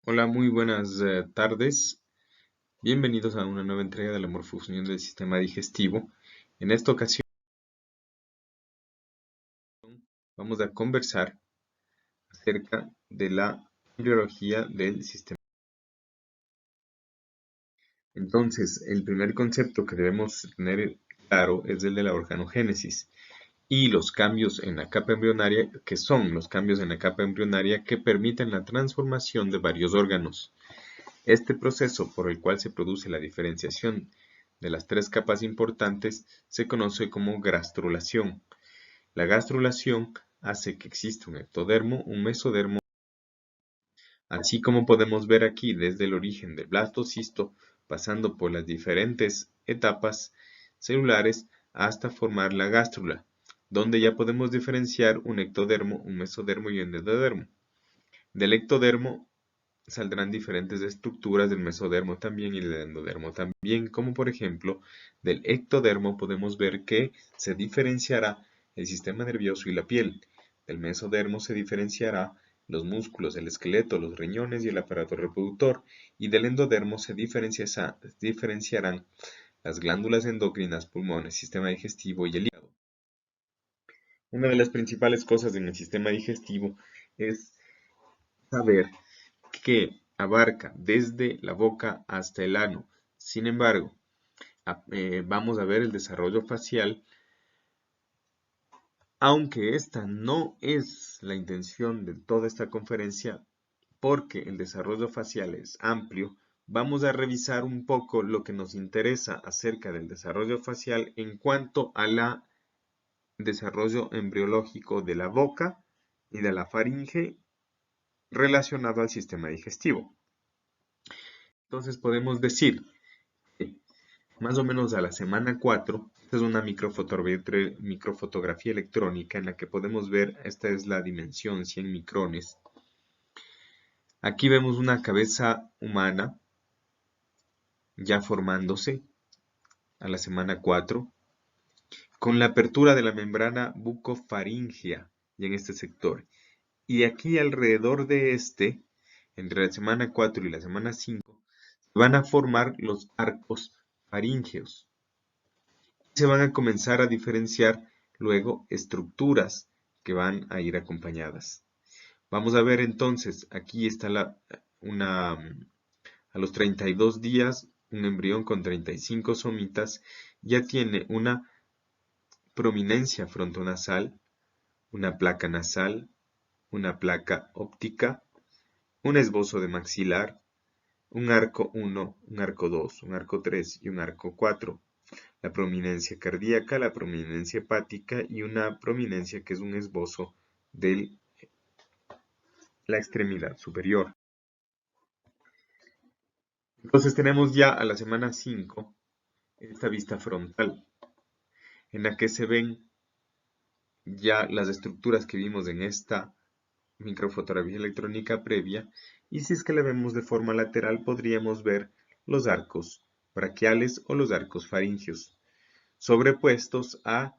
Hola, muy buenas tardes. Bienvenidos a una nueva entrega de la morfofunción del sistema digestivo. En esta ocasión vamos a conversar acerca de la embriología del sistema. Entonces, el primer concepto que debemos tener claro es el de la organogénesis y los cambios en la capa embrionaria, que son los cambios en la capa embrionaria que permiten la transformación de varios órganos. Este proceso por el cual se produce la diferenciación de las tres capas importantes se conoce como gastrulación. La gastrulación hace que exista un ectodermo, un mesodermo, así como podemos ver aquí desde el origen del blastocisto, pasando por las diferentes etapas celulares hasta formar la gástrula, donde ya podemos diferenciar un ectodermo, un mesodermo y un endodermo. Del ectodermo saldrán diferentes estructuras del mesodermo también y del endodermo también, como por ejemplo, del ectodermo podemos ver que se diferenciará el sistema nervioso y la piel. Del mesodermo se diferenciará los músculos, el esqueleto, los riñones y el aparato reproductor, y del endodermo se diferenciarán las glándulas endocrinas, pulmones, sistema digestivo y el hígado. Una de las principales cosas en el sistema digestivo es saber que abarca desde la boca hasta el ano. Sin embargo, vamos a ver el desarrollo facial, aunque esta no es la intención de toda esta conferencia, porque el desarrollo facial es amplio. Vamos a revisar un poco lo que nos interesa acerca del desarrollo facial en cuanto al desarrollo embriológico de la boca y de la faringe relacionado al sistema digestivo. Entonces podemos decir que más o menos a la semana 4, esta es una microfotografía electrónica en la que podemos ver, esta es la dimensión 100 micrones. Aquí vemos una cabeza humana ya formándose a la semana 4, con la apertura de la membrana bucofaringea y en este sector. Y aquí alrededor de entre la semana 4 y la semana 5, van a formar los arcos faríngeos. Se van a comenzar a diferenciar luego estructuras que van a ir acompañadas. Vamos a ver entonces, aquí está a los 32 días, un embrión con 35 somitas ya tiene una prominencia frontonasal, una placa nasal, una placa óptica, un esbozo de maxilar, un arco 1, un arco 2, un arco 3 y un arco 4. La prominencia cardíaca, la prominencia hepática y una prominencia que es un esbozo de la extremidad superior. Entonces tenemos ya a la semana 5 esta vista frontal, en la que se ven ya las estructuras que vimos en esta microfotografía electrónica previa, y si es que la vemos de forma lateral podríamos ver los arcos braquiales o los arcos faringeos, sobrepuestos a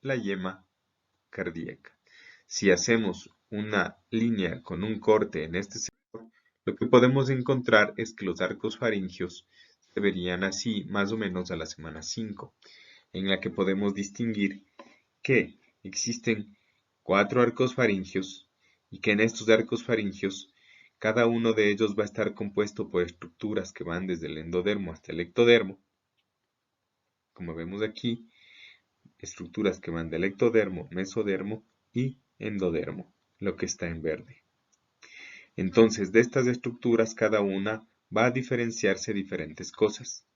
la yema cardíaca. Si hacemos una línea con un corte en este sector, lo que podemos encontrar es que los arcos faringeos se verían así más o menos a la semana 5, en la que podemos distinguir que existen 4 arcos faringeos y que en estos arcos faringeos cada uno de ellos va a estar compuesto por estructuras que van desde el endodermo hasta el ectodermo, como vemos aquí, estructuras que van del ectodermo, mesodermo y endodermo, lo que está en verde. Entonces, de estas estructuras, cada una va a diferenciarse diferentes cosas.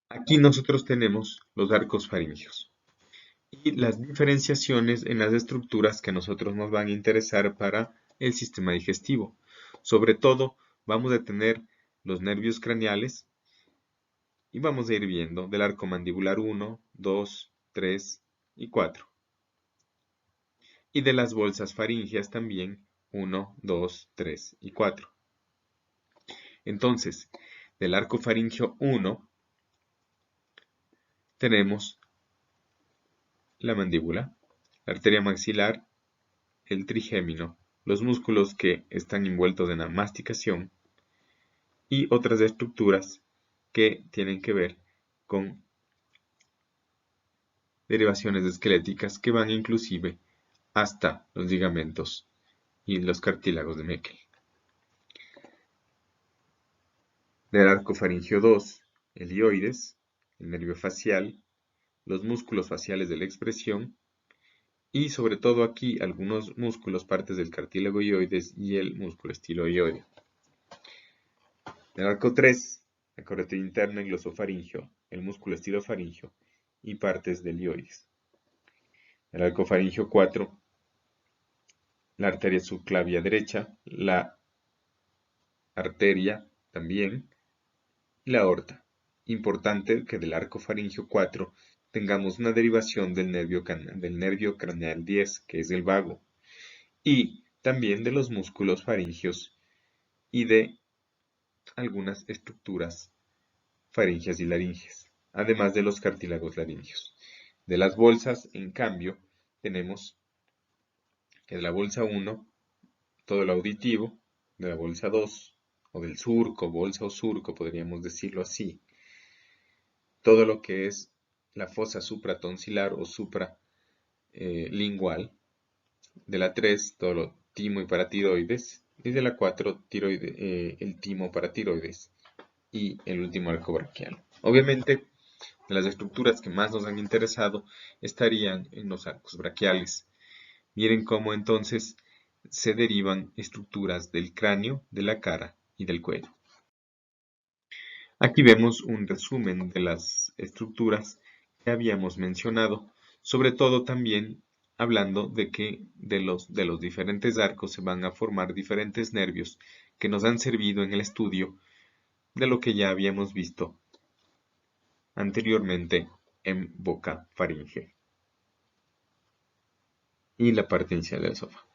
Aquí nosotros tenemos los arcos faringeos y las diferenciaciones en las estructuras que a nosotros nos van a interesar para el sistema digestivo. Sobre todo, vamos a tener los nervios craneales y vamos a ir viendo del arco mandibular 1, 2, 3 y 4. Y de las bolsas faríngeas también 1, 2, 3 y 4. Entonces, del arco faríngeo 1 tenemos la mandíbula, la arteria maxilar, el trigémino, los músculos que están envueltos en la masticación y otras estructuras que tienen que ver con derivaciones esqueléticas que van inclusive hasta los ligamentos y los cartílagos de Meckel. Del arco faríngeo 2, el hioides, el nervio facial, los músculos faciales de la expresión y sobre todo aquí algunos músculos, partes del cartílago hioides y el músculo estiloioide. Del arco 3, la carótida interna, el glosofaringio, el músculo estilofaringio y partes del hioides. Del arco faríngeo 4, la arteria subclavia derecha, la arteria también y la aorta. Importante que del arco faríngeo 4 tengamos una derivación del nervio craneal 10, que es el vago, y también de los músculos faringios y de algunas estructuras faringias y laringes, además de los cartílagos laringios. De las bolsas, en cambio, tenemos que de la bolsa 1, todo lo auditivo, de la bolsa 2, o del surco, bolsa o surco, podríamos decirlo así, todo lo que es la fosa supratonsilar o supralingual, de la 3, todo lo timo y paratiroides, y de la 4, el timo paratiroides, y el último arco braquial. Obviamente, de las estructuras que más nos han interesado estarían en los arcos braquiales. Miren cómo entonces se derivan estructuras del cráneo, de la cara y del cuello. Aquí vemos un resumen de las estructuras que habíamos mencionado, sobre todo también hablando de que de los diferentes arcos se van a formar diferentes nervios que nos han servido en el estudio de lo que ya habíamos visto anteriormente en boca faringe y la parte inicial del esófago,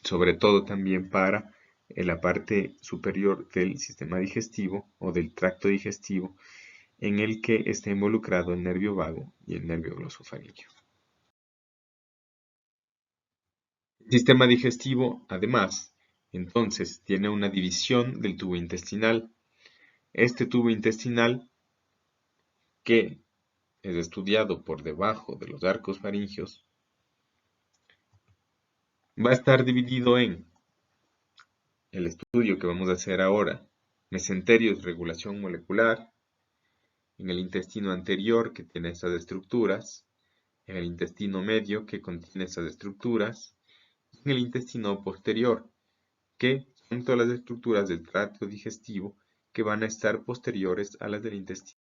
sobre todo también para la parte superior del sistema digestivo o del tracto digestivo, en el que está involucrado el nervio vago y el nervio glosofaríngeo. El sistema digestivo, además, entonces tiene una división del tubo intestinal. Este tubo intestinal, que es estudiado por debajo de los arcos faringios, va a estar dividido en el estudio que vamos a hacer ahora, mesenterios, regulación molecular, en el intestino anterior que tiene estas estructuras, en el intestino medio que contiene estas estructuras, y en el intestino posterior, que son todas las estructuras del tracto digestivo que van a estar posteriores a las del intestino.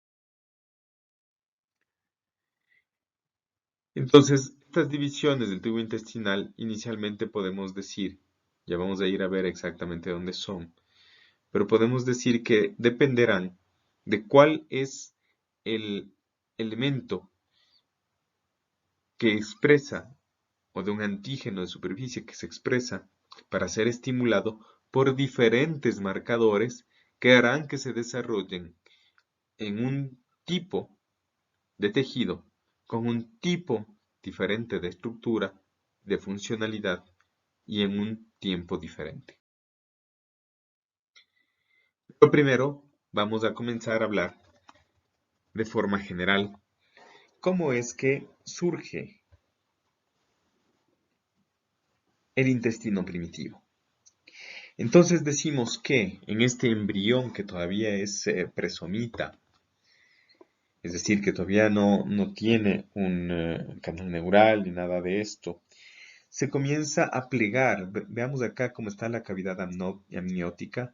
Entonces, estas divisiones del tubo intestinal inicialmente podemos decir, ya vamos a ir a ver exactamente dónde son, pero podemos decir que dependerán de cuál es el elemento que expresa o de un antígeno de superficie que se expresa para ser estimulado por diferentes marcadores que harán que se desarrollen en un tipo de tejido con un tipo diferente de estructura, de funcionalidad y en un tiempo diferente. Pero primero vamos a comenzar a hablar de forma general cómo es que surge el intestino primitivo. Entonces decimos que en este embrión que todavía es presomita, es decir, que todavía no tiene un canal neural ni nada de esto, se comienza a plegar. Veamos acá cómo está la cavidad amniótica.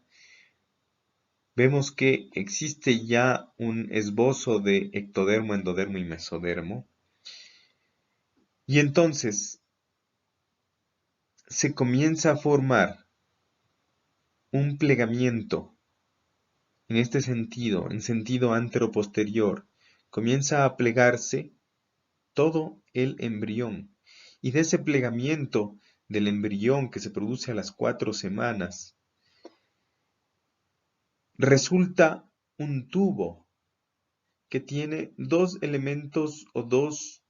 Vemos que existe ya un esbozo de ectodermo, endodermo y mesodermo. Y entonces se comienza a formar un plegamiento en este sentido, en sentido anteroposterior. Comienza a plegarse todo el embrión. Y de ese plegamiento del embrión que se produce a las 4 semanas, resulta un tubo que tiene dos elementos o dos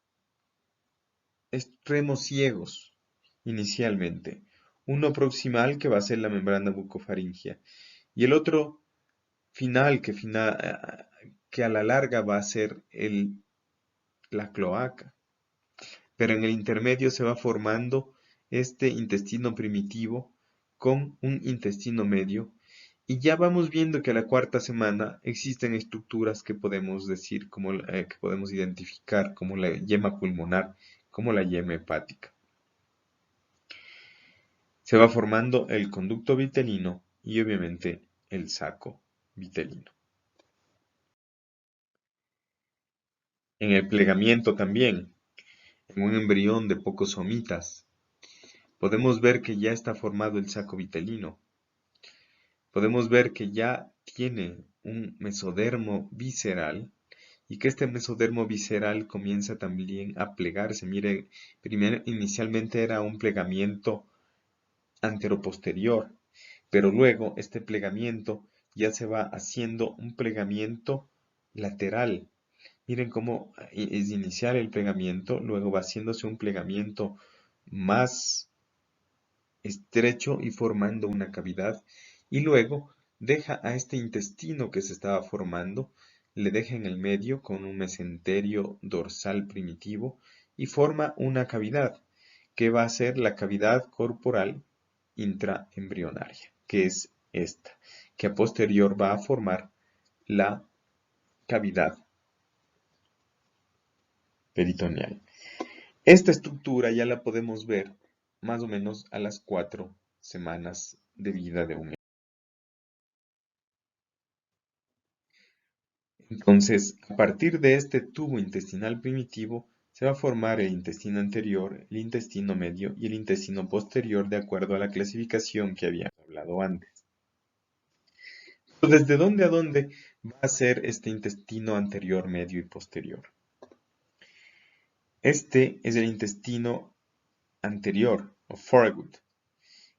extremos ciegos. inicialmente. Uno proximal que va a ser la membrana bucofaringea y el otro final que a la larga va a ser la cloaca. Pero en el intermedio se va formando este intestino primitivo con un intestino medio y ya vamos viendo que a la cuarta semana existen estructuras que podemos decir, que podemos identificar como la yema pulmonar, como la yema hepática. Se va formando el conducto vitelino y obviamente el saco vitelino. En el plegamiento también, en un embrión de pocos somitas, podemos ver que ya está formado el saco vitelino. Podemos ver que ya tiene un mesodermo visceral y que este mesodermo visceral comienza también a plegarse. Mire, inicialmente era un plegamiento anteroposterior, pero luego este plegamiento ya se va haciendo un plegamiento lateral. Miren cómo es iniciar el plegamiento, luego va haciéndose un plegamiento más estrecho y formando una cavidad, y luego deja a este intestino que se estaba formando, le deja en el medio con un mesenterio dorsal primitivo y forma una cavidad, que va a ser la cavidad corporal intraembrionaria, que es esta, que a posterior va a formar la cavidad peritoneal. Esta estructura ya la podemos ver más o menos a las 4 semanas de vida de un. Entonces, a partir de este tubo intestinal primitivo, se va a formar el intestino anterior, el intestino medio y el intestino posterior de acuerdo a la clasificación que habíamos hablado antes. ¿Desde dónde a dónde va a ser este intestino anterior, medio y posterior? Este es el intestino anterior, o foregut,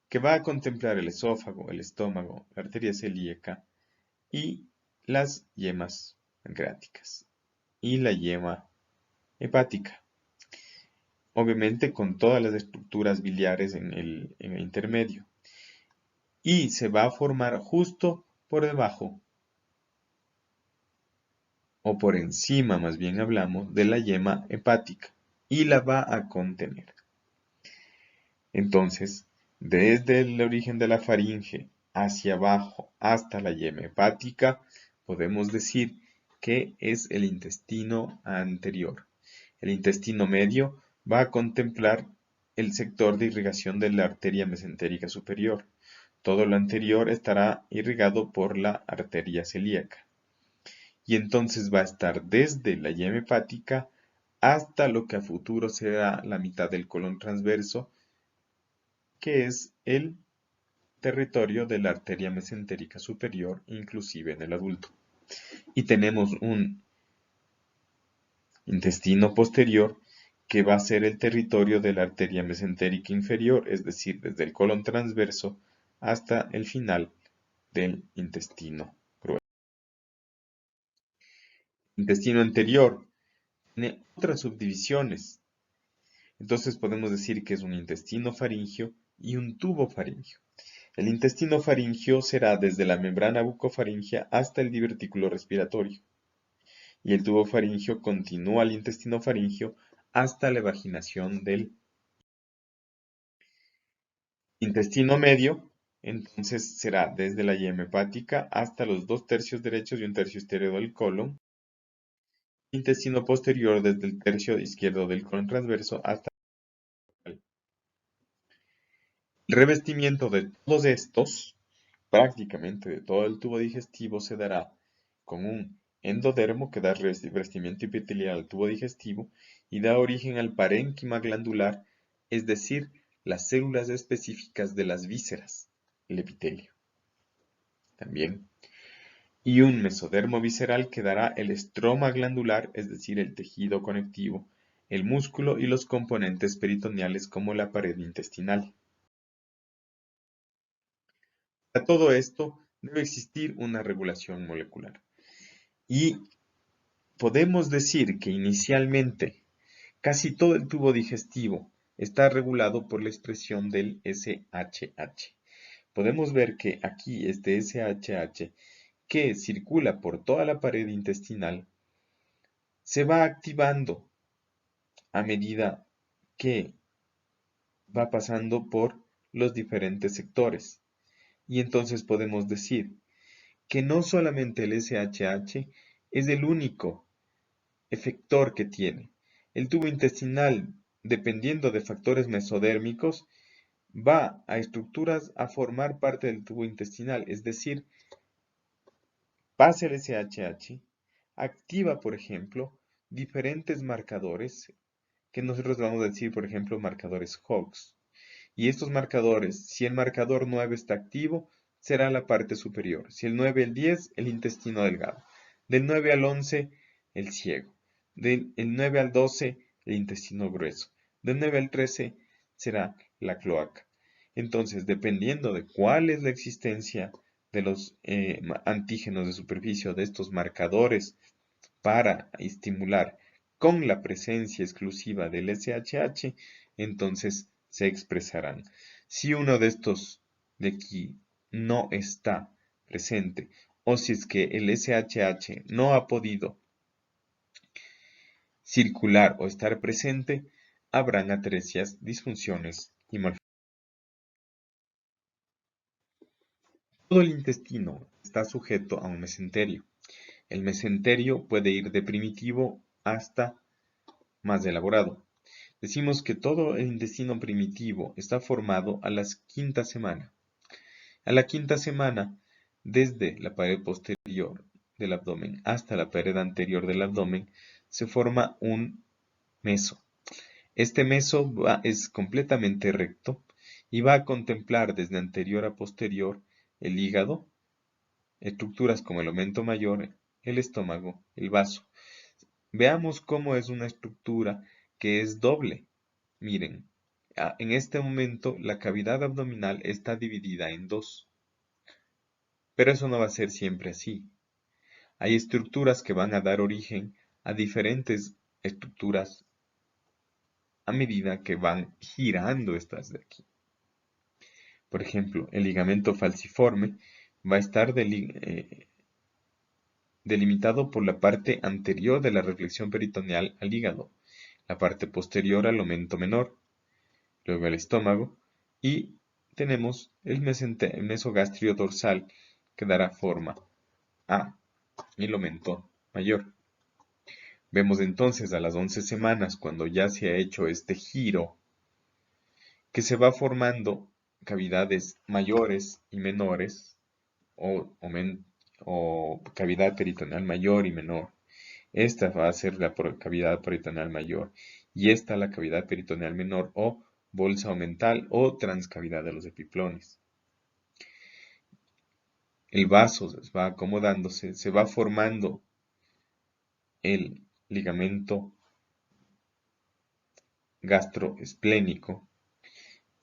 que va a contemplar el esófago, el estómago, la arteria celíaca y las yemas pancreáticas y la yema hepática. Obviamente con todas las estructuras biliares en el intermedio. Y se va a formar justo por debajo, o por encima más bien hablamos, de la yema hepática. Y la va a contener. Entonces, desde el origen de la faringe hacia abajo hasta la yema hepática, podemos decir que es el intestino anterior. El intestino medio va a contemplar el sector de irrigación de la arteria mesentérica superior. Todo lo anterior estará irrigado por la arteria celíaca. Y entonces va a estar desde la yema hepática hasta lo que a futuro será la mitad del colon transverso, que es el territorio de la arteria mesentérica superior, inclusive en el adulto. Y tenemos un intestino posterior que va a ser el territorio de la arteria mesentérica inferior, es decir, desde el colon transverso hasta el final del intestino grueso. Intestino anterior tiene otras subdivisiones, entonces podemos decir que es un intestino faringio y un tubo faringio. El intestino faringio será desde la membrana bucofaringea hasta el divertículo respiratorio. Y el tubo faringio continúa al intestino faringio hasta la evaginación del intestino medio. Entonces será desde la yema hepática hasta los 2/3 derechos y 1/3 izquierdo del colon. Intestino posterior desde el tercio izquierdo del colon transverso hasta el revestimiento de todos estos, prácticamente de todo el tubo digestivo, se dará con un endodermo que da revestimiento epitelial al tubo digestivo y da origen al parénquima glandular, es decir, las células específicas de las vísceras, el epitelio. También. Y un mesodermo visceral que dará el estroma glandular, es decir, el tejido conectivo, el músculo y los componentes peritoneales como la pared intestinal. Para todo esto debe existir una regulación molecular. Y podemos decir que inicialmente casi todo el tubo digestivo está regulado por la expresión del SHH. Podemos ver que aquí este SHH que circula por toda la pared intestinal se va activando a medida que va pasando por los diferentes sectores. Y entonces podemos decir que no solamente el SHH es el único efector que tiene. El tubo intestinal, dependiendo de factores mesodérmicos, va a estructuras a formar parte del tubo intestinal, es decir, pasa el SHH, activa, por ejemplo, diferentes marcadores que nosotros vamos a decir, por ejemplo, marcadores Hox. Y estos marcadores, si el marcador 9 está activo, será la parte superior. Si el 9 el 10, el intestino delgado. Del 9 al 11, el ciego. Del 9 al 12, el intestino grueso. Del 9 al 13 será la cloaca. Entonces, dependiendo de cuál es la existencia de los antígenos de superficie o de estos marcadores para estimular con la presencia exclusiva del SHH, entonces se expresarán. Si uno de estos de aquí no está presente, o si es que el SHH no ha podido circular o estar presente, habrán atresias, disfunciones y malformaciones. Todo el intestino está sujeto a un mesenterio. El mesenterio puede ir de primitivo hasta más elaborado. Decimos que todo el intestino primitivo está formado a la quinta semana. A la quinta semana, desde la pared posterior del abdomen hasta la pared anterior del abdomen, se forma un meso. Este meso es completamente recto y va a contemplar desde anterior a posterior el hígado, estructuras como el omen mayor, el estómago, el vaso. Veamos cómo es una estructura que es doble. Miren, en este momento la cavidad abdominal está dividida en dos. Pero eso no va a ser siempre así. Hay estructuras que van a dar origen a diferentes estructuras a medida que van girando estas de aquí. Por ejemplo, el ligamento falciforme va a estar delimitado por la parte anterior de la reflexión peritoneal al hígado, la parte posterior al omen menor, luego el estómago, y tenemos el mesogastrio dorsal que dará forma a el omen mayor. Vemos entonces a las 11 semanas, cuando ya se ha hecho este giro, que se va formando cavidades mayores y menores, o cavidad peritoneal mayor y menor. Esta va a ser la cavidad peritoneal mayor y esta la cavidad peritoneal menor o bolsa omental o transcavidad de los epiplones. El vaso va acomodándose, se va formando el ligamento gastroesplénico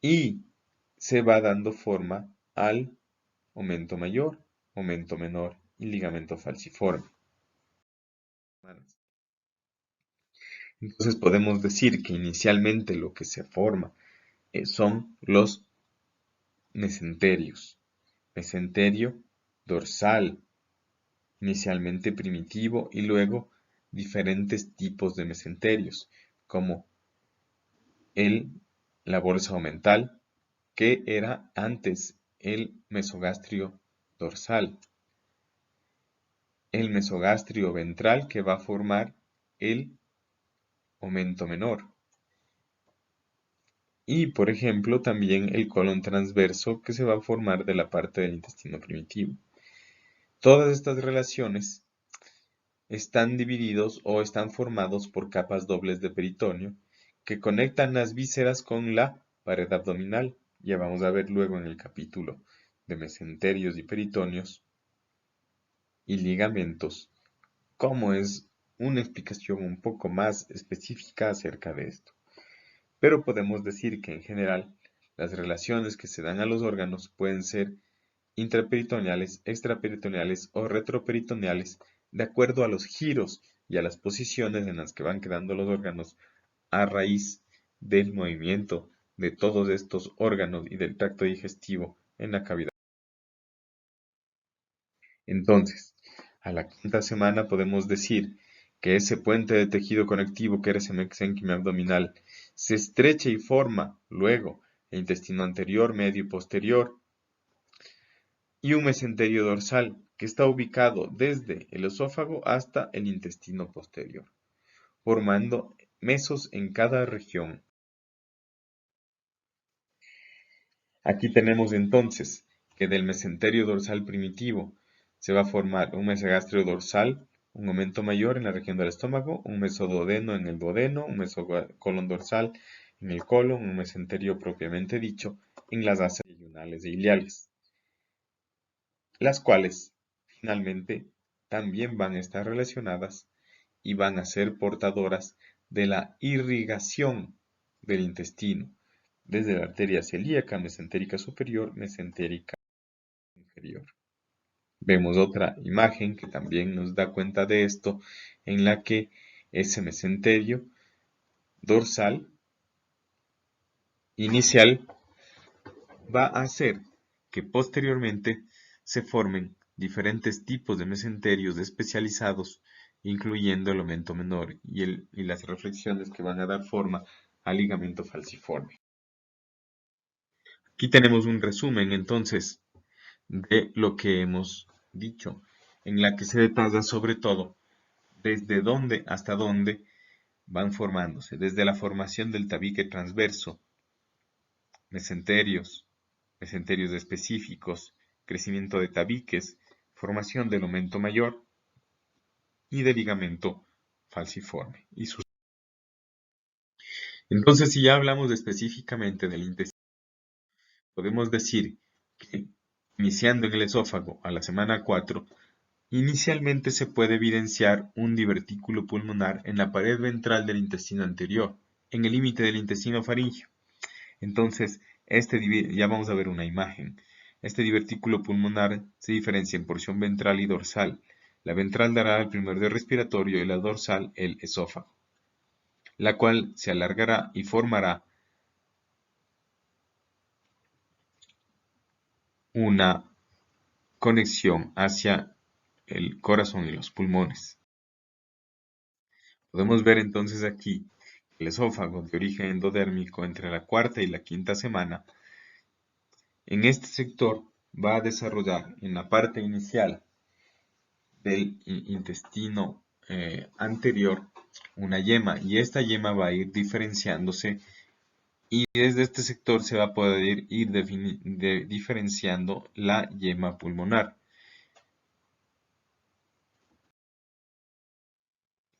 y se va dando forma al omen mayor, omen menor y ligamento falciforme. Entonces podemos decir que inicialmente lo que se forma son los mesenterios. Mesenterio dorsal, inicialmente primitivo, y luego diferentes tipos de mesenterios, como la bolsa omental, que era antes el mesogastrio dorsal, el mesogastrio ventral, que va a formar el omen menor, y por ejemplo también el colon transverso, que se va a formar de la parte del intestino primitivo. Todas estas relaciones están divididos o están formados por capas dobles de peritoneo que conectan las vísceras con la pared abdominal. Ya vamos a ver luego en el capítulo de mesenterios y peritoneos y ligamentos cómo es una explicación un poco más específica acerca de esto. Pero podemos decir que en general las relaciones que se dan a los órganos pueden ser intraperitoneales, extraperitoneales o retroperitoneales de acuerdo a los giros y a las posiciones en las que van quedando los órganos a raíz del movimiento de todos estos órganos y del tracto digestivo en la cavidad. Entonces, a la quinta semana podemos decir que ese puente de tejido conectivo que era ese mesénquima abdominal se estrecha y forma luego el intestino anterior, medio y posterior y un mesenterio dorsal que está ubicado desde el esófago hasta el intestino posterior, formando mesos en cada región. Aquí tenemos entonces que del mesenterio dorsal primitivo se va a formar un mesogastrio dorsal, un aumento mayor en la región del estómago, un mesoduodeno en el duodeno, un mesocolon dorsal en el colon, un mesenterio propiamente dicho en las asas yunales e iliales, las cuales finalmente también van a estar relacionadas y van a ser portadoras de la irrigación del intestino, desde la arteria celíaca, mesentérica superior, mesentérica inferior. Vemos otra imagen que también nos da cuenta de esto, en la que ese mesenterio dorsal inicial va a hacer que posteriormente se formen diferentes tipos de mesenterios especializados, incluyendo el aumento menor y las reflexiones que van a dar forma al ligamento falciforme. Aquí tenemos un resumen entonces de lo que hemos dicho, en la que se detalla sobre todo desde dónde hasta dónde van formándose, desde la formación del tabique transverso, mesenterios, mesenterios específicos, crecimiento de tabiques, formación del aumento mayor y del ligamento falciforme. Entonces, si ya hablamos específicamente del intestino, podemos decir que iniciando en el esófago a la semana 4, inicialmente se puede evidenciar un divertículo pulmonar en la pared ventral del intestino anterior, en el límite del intestino faríngeo. Entonces, ya vamos a ver una imagen. Este divertículo pulmonar se diferencia en porción ventral y dorsal. La ventral dará el primer de respiratorio y la dorsal el esófago, la cual se alargará y formará una conexión hacia el corazón y los pulmones. Podemos ver entonces aquí el esófago de origen endodérmico entre la cuarta y la quinta semana. En este sector va a desarrollar en la parte inicial del intestino anterior una yema, y esta yema va a ir diferenciándose y desde este sector se va a poder ir diferenciando la yema pulmonar.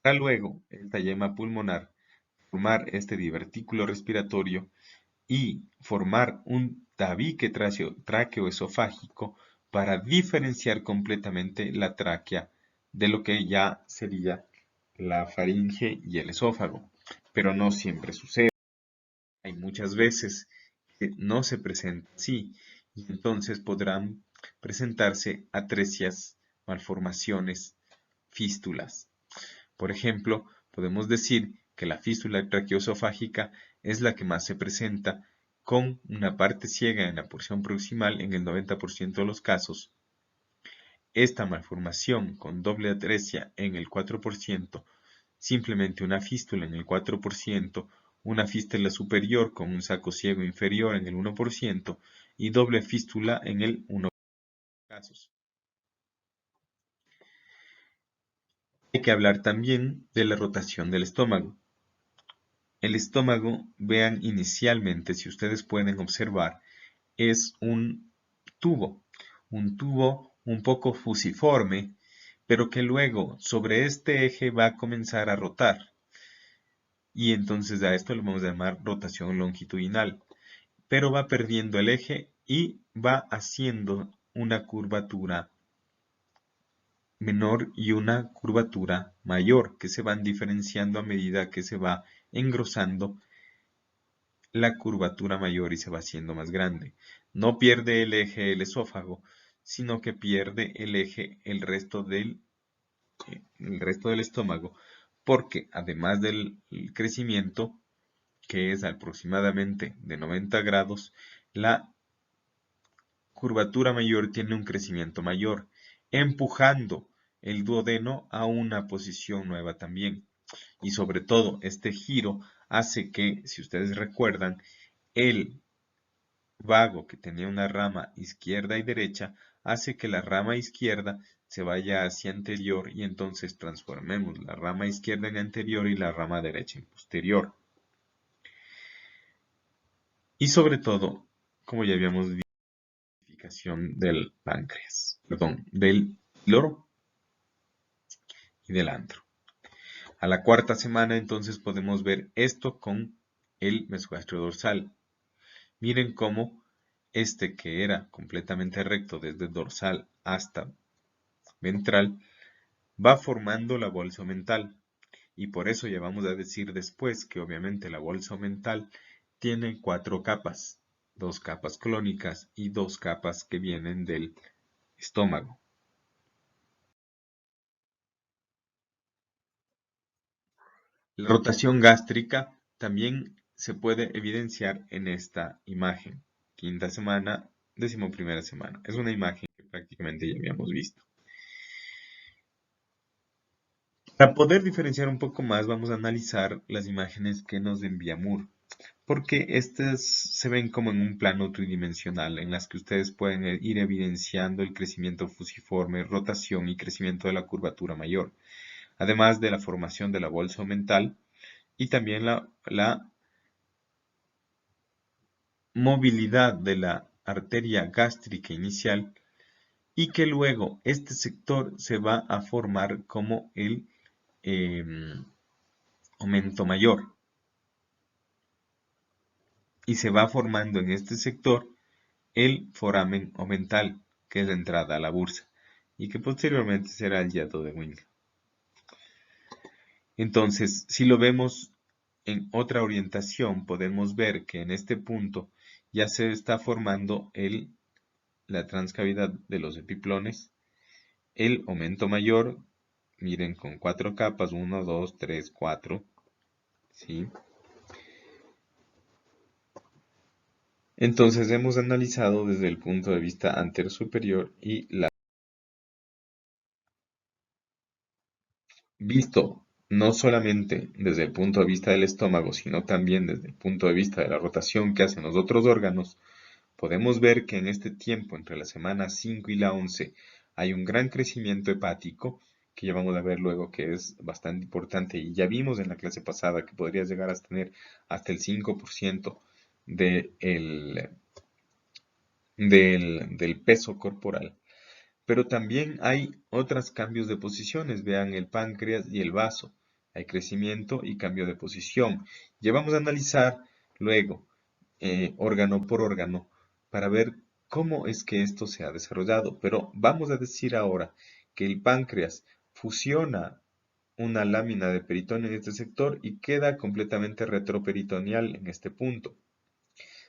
Para luego esta yema pulmonar formar este divertículo respiratorio y formar un tabique tráqueo-esofágico para diferenciar completamente la tráquea de lo que ya sería la faringe y el esófago. Pero no siempre sucede. Hay muchas veces que no se presenta así y entonces podrán presentarse atresias, malformaciones, fístulas. Por ejemplo, podemos decir que la fístula traqueoesofágica es la que más se presenta, con una parte ciega en la porción proximal en el 90% de los casos. Esta malformación con doble atresia en el 4%, simplemente una fístula en el 4%, una fístula superior con un saco ciego inferior en el 1% y doble fístula en el 1% de los casos. Hay que hablar también de la rotación del estómago. El estómago, vean inicialmente, si ustedes pueden observar, es un tubo un poco fusiforme, pero que luego sobre este eje va a comenzar a rotar. Y entonces a esto lo vamos a llamar rotación longitudinal. Pero va perdiendo el eje y va haciendo una curvatura menor y una curvatura mayor, que se van diferenciando a medida que se va engrosando la curvatura mayor y se va haciendo más grande. No pierde el eje el esófago, sino que pierde el eje el resto del estómago, porque además del crecimiento, que es aproximadamente de 90 grados, la curvatura mayor tiene un crecimiento mayor, empujando el duodeno a una posición nueva también. Y sobre todo, este giro hace que, si ustedes recuerdan, el vago que tenía una rama izquierda y derecha, hace que la rama izquierda se vaya hacia anterior y entonces transformemos la rama izquierda en anterior y la rama derecha en posterior. Y sobre todo, como ya habíamos visto, del páncreas, perdón, del loro y del antro. A la cuarta semana entonces podemos ver esto con el mesogastrio dorsal. Miren cómo este que era completamente recto desde dorsal hasta ventral va formando la bolsa omental. Y por eso ya vamos a decir después que obviamente la bolsa omental tiene 4 capas, 2 capas colónicas y 2 capas que vienen del estómago. La rotación gástrica también se puede evidenciar en esta imagen. Quinta semana, 11ª semana. Es una imagen que prácticamente ya habíamos visto. Para poder diferenciar un poco más, vamos a analizar las imágenes que nos envía Moore, porque estas se ven como en un plano tridimensional, en las que ustedes pueden ir evidenciando el crecimiento fusiforme, rotación y crecimiento de la curvatura mayor, además de la formación de la bolsa omental y también la movilidad de la arteria gástrica inicial, y que luego este sector se va a formar como el aumento mayor, y se va formando en este sector el foramen omental, que es la entrada a la bursa, y que posteriormente será el hiato de Wing. Entonces, si lo vemos en otra orientación, podemos ver que en este punto ya se está formando la transcavidad de los epiplones, el aumento mayor, miren, con 4 capas, 1, 2, 3, 4, ¿sí? Entonces hemos analizado desde el punto de vista anterior superior y visto no solamente desde el punto de vista del estómago, sino también desde el punto de vista de la rotación que hacen los otros órganos, podemos ver que en este tiempo, entre la semana 5 y la 11, hay un gran crecimiento hepático, que ya vamos a ver luego que es bastante importante, y ya vimos en la clase pasada que podría llegar a tener hasta el 5% del peso corporal. Pero también hay otros cambios de posiciones, vean el páncreas y el vaso. Hay crecimiento y cambio de posición. Ya vamos a analizar luego, órgano por órgano, para ver cómo es que esto se ha desarrollado. Pero vamos a decir ahora que el páncreas fusiona una lámina de peritoneo en este sector y queda completamente retroperitoneal en este punto.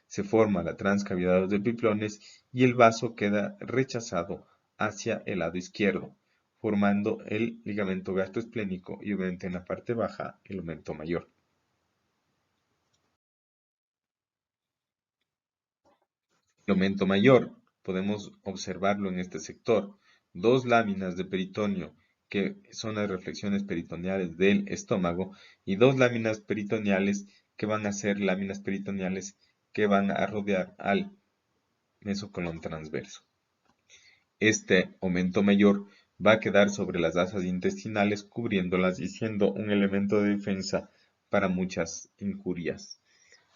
Se forma la transcavidad de piplones y el vaso queda rechazado hacia el lado izquierdo, formando el ligamento gastroesplénico y obviamente en la parte baja el aumento mayor. El aumento mayor podemos observarlo en este sector. Dos láminas de peritoneo que son las reflexiones peritoneales del estómago y dos láminas peritoneales que van a ser láminas peritoneales que van a rodear al mesocolon transverso. Este aumento mayor va a quedar sobre las asas intestinales cubriéndolas y siendo un elemento de defensa para muchas injurias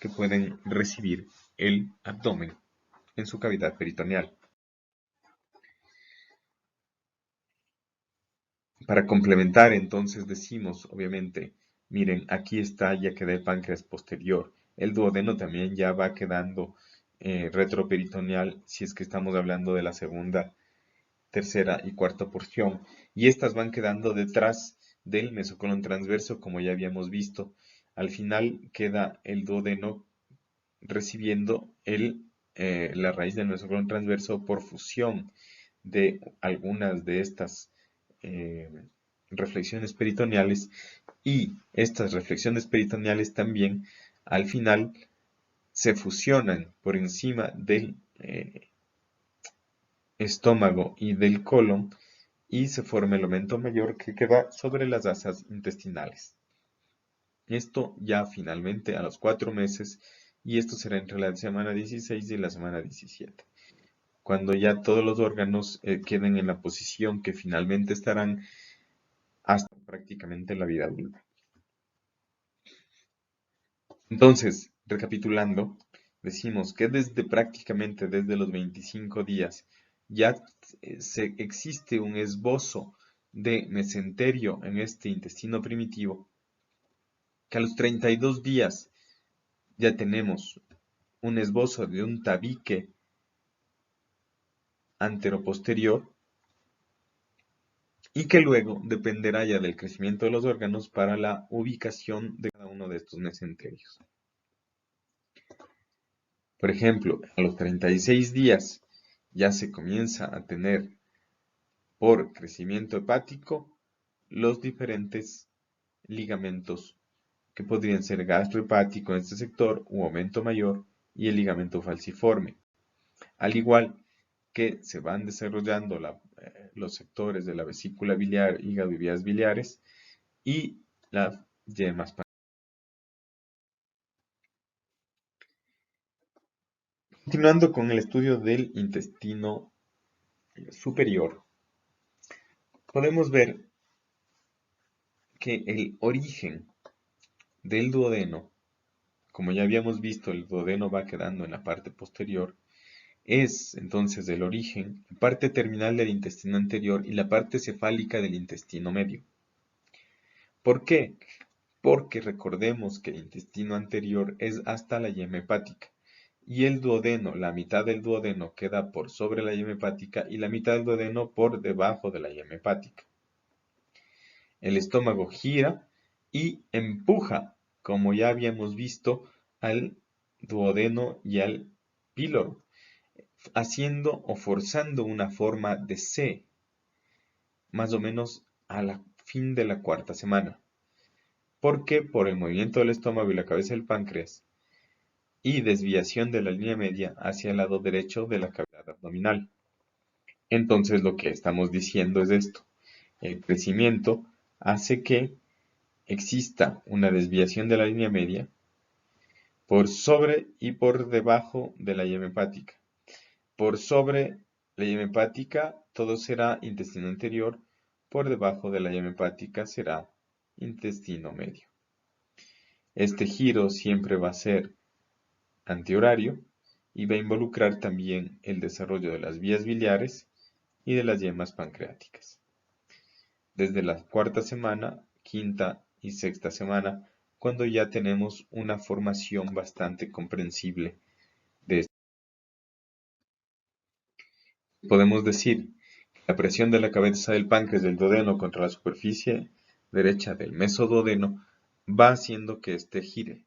que pueden recibir el abdomen en su cavidad peritoneal. Para complementar, entonces decimos, obviamente, miren, aquí está, ya queda el páncreas posterior. El duodeno también ya va quedando retroperitoneal si es que estamos hablando de la segunda, tercera y cuarta porción. Y estas van quedando detrás del mesocolon transverso, como ya habíamos visto. Al final queda el duodeno recibiendo la raíz del mesocolon transverso por fusión de algunas de estas eh, reflexiones peritoneales, y estas reflexiones peritoneales también al final se fusionan por encima del estómago y del colon y se forma el aumento mayor que queda sobre las asas intestinales. Esto ya finalmente a los 4 meses, y esto será entre la semana 16 y la semana 17, cuando ya todos los órganos queden en la posición que finalmente estarán hasta prácticamente la vida adulta. Entonces, recapitulando, decimos que prácticamente desde los 25 días ya existe un esbozo de mesenterio en este intestino primitivo, que a los 32 días ya tenemos un esbozo de un tabique anteroposterior y que luego dependerá ya del crecimiento de los órganos para la ubicación de cada uno de estos mesenterios. Por ejemplo, a los 36 días ya se comienza a tener por crecimiento hepático los diferentes ligamentos que podrían ser gastrohepático en este sector u aumento mayor y el ligamento falciforme. Al igual que se van desarrollando los sectores de la vesícula biliar, hígado y vías biliares y las yemas. Continuando con el estudio del intestino superior, podemos ver que el origen del duodeno, como ya habíamos visto, el duodeno va quedando en la parte posterior, es entonces el origen, la parte terminal del intestino anterior y la parte cefálica del intestino medio. ¿Por qué? Porque recordemos que el intestino anterior es hasta la yema hepática y el duodeno, la mitad del duodeno queda por sobre la yema hepática y la mitad del duodeno por debajo de la yema hepática. El estómago gira y empuja, como ya habíamos visto, al duodeno y al píloro, haciendo o forzando una forma de C, más o menos a la fin de la 4ª semana. Porque por el movimiento del estómago y la cabeza del páncreas y desviación de la línea media hacia el lado derecho de la cavidad abdominal. Entonces lo que estamos diciendo es esto: el crecimiento hace que exista una desviación de la línea media por sobre y por debajo de la yema hepática. Por sobre la yema hepática todo será intestino anterior, por debajo de la yema hepática será intestino medio. Este giro siempre va a ser antihorario y va a involucrar también el desarrollo de las vías biliares y de las yemas pancreáticas. Desde la 4ª semana, 5ª y 6ª semana, cuando ya tenemos una formación bastante comprensible de esto. Podemos decir que la presión de la cabeza del páncreas del duodeno contra la superficie derecha del mesoduodeno va haciendo que éste gire.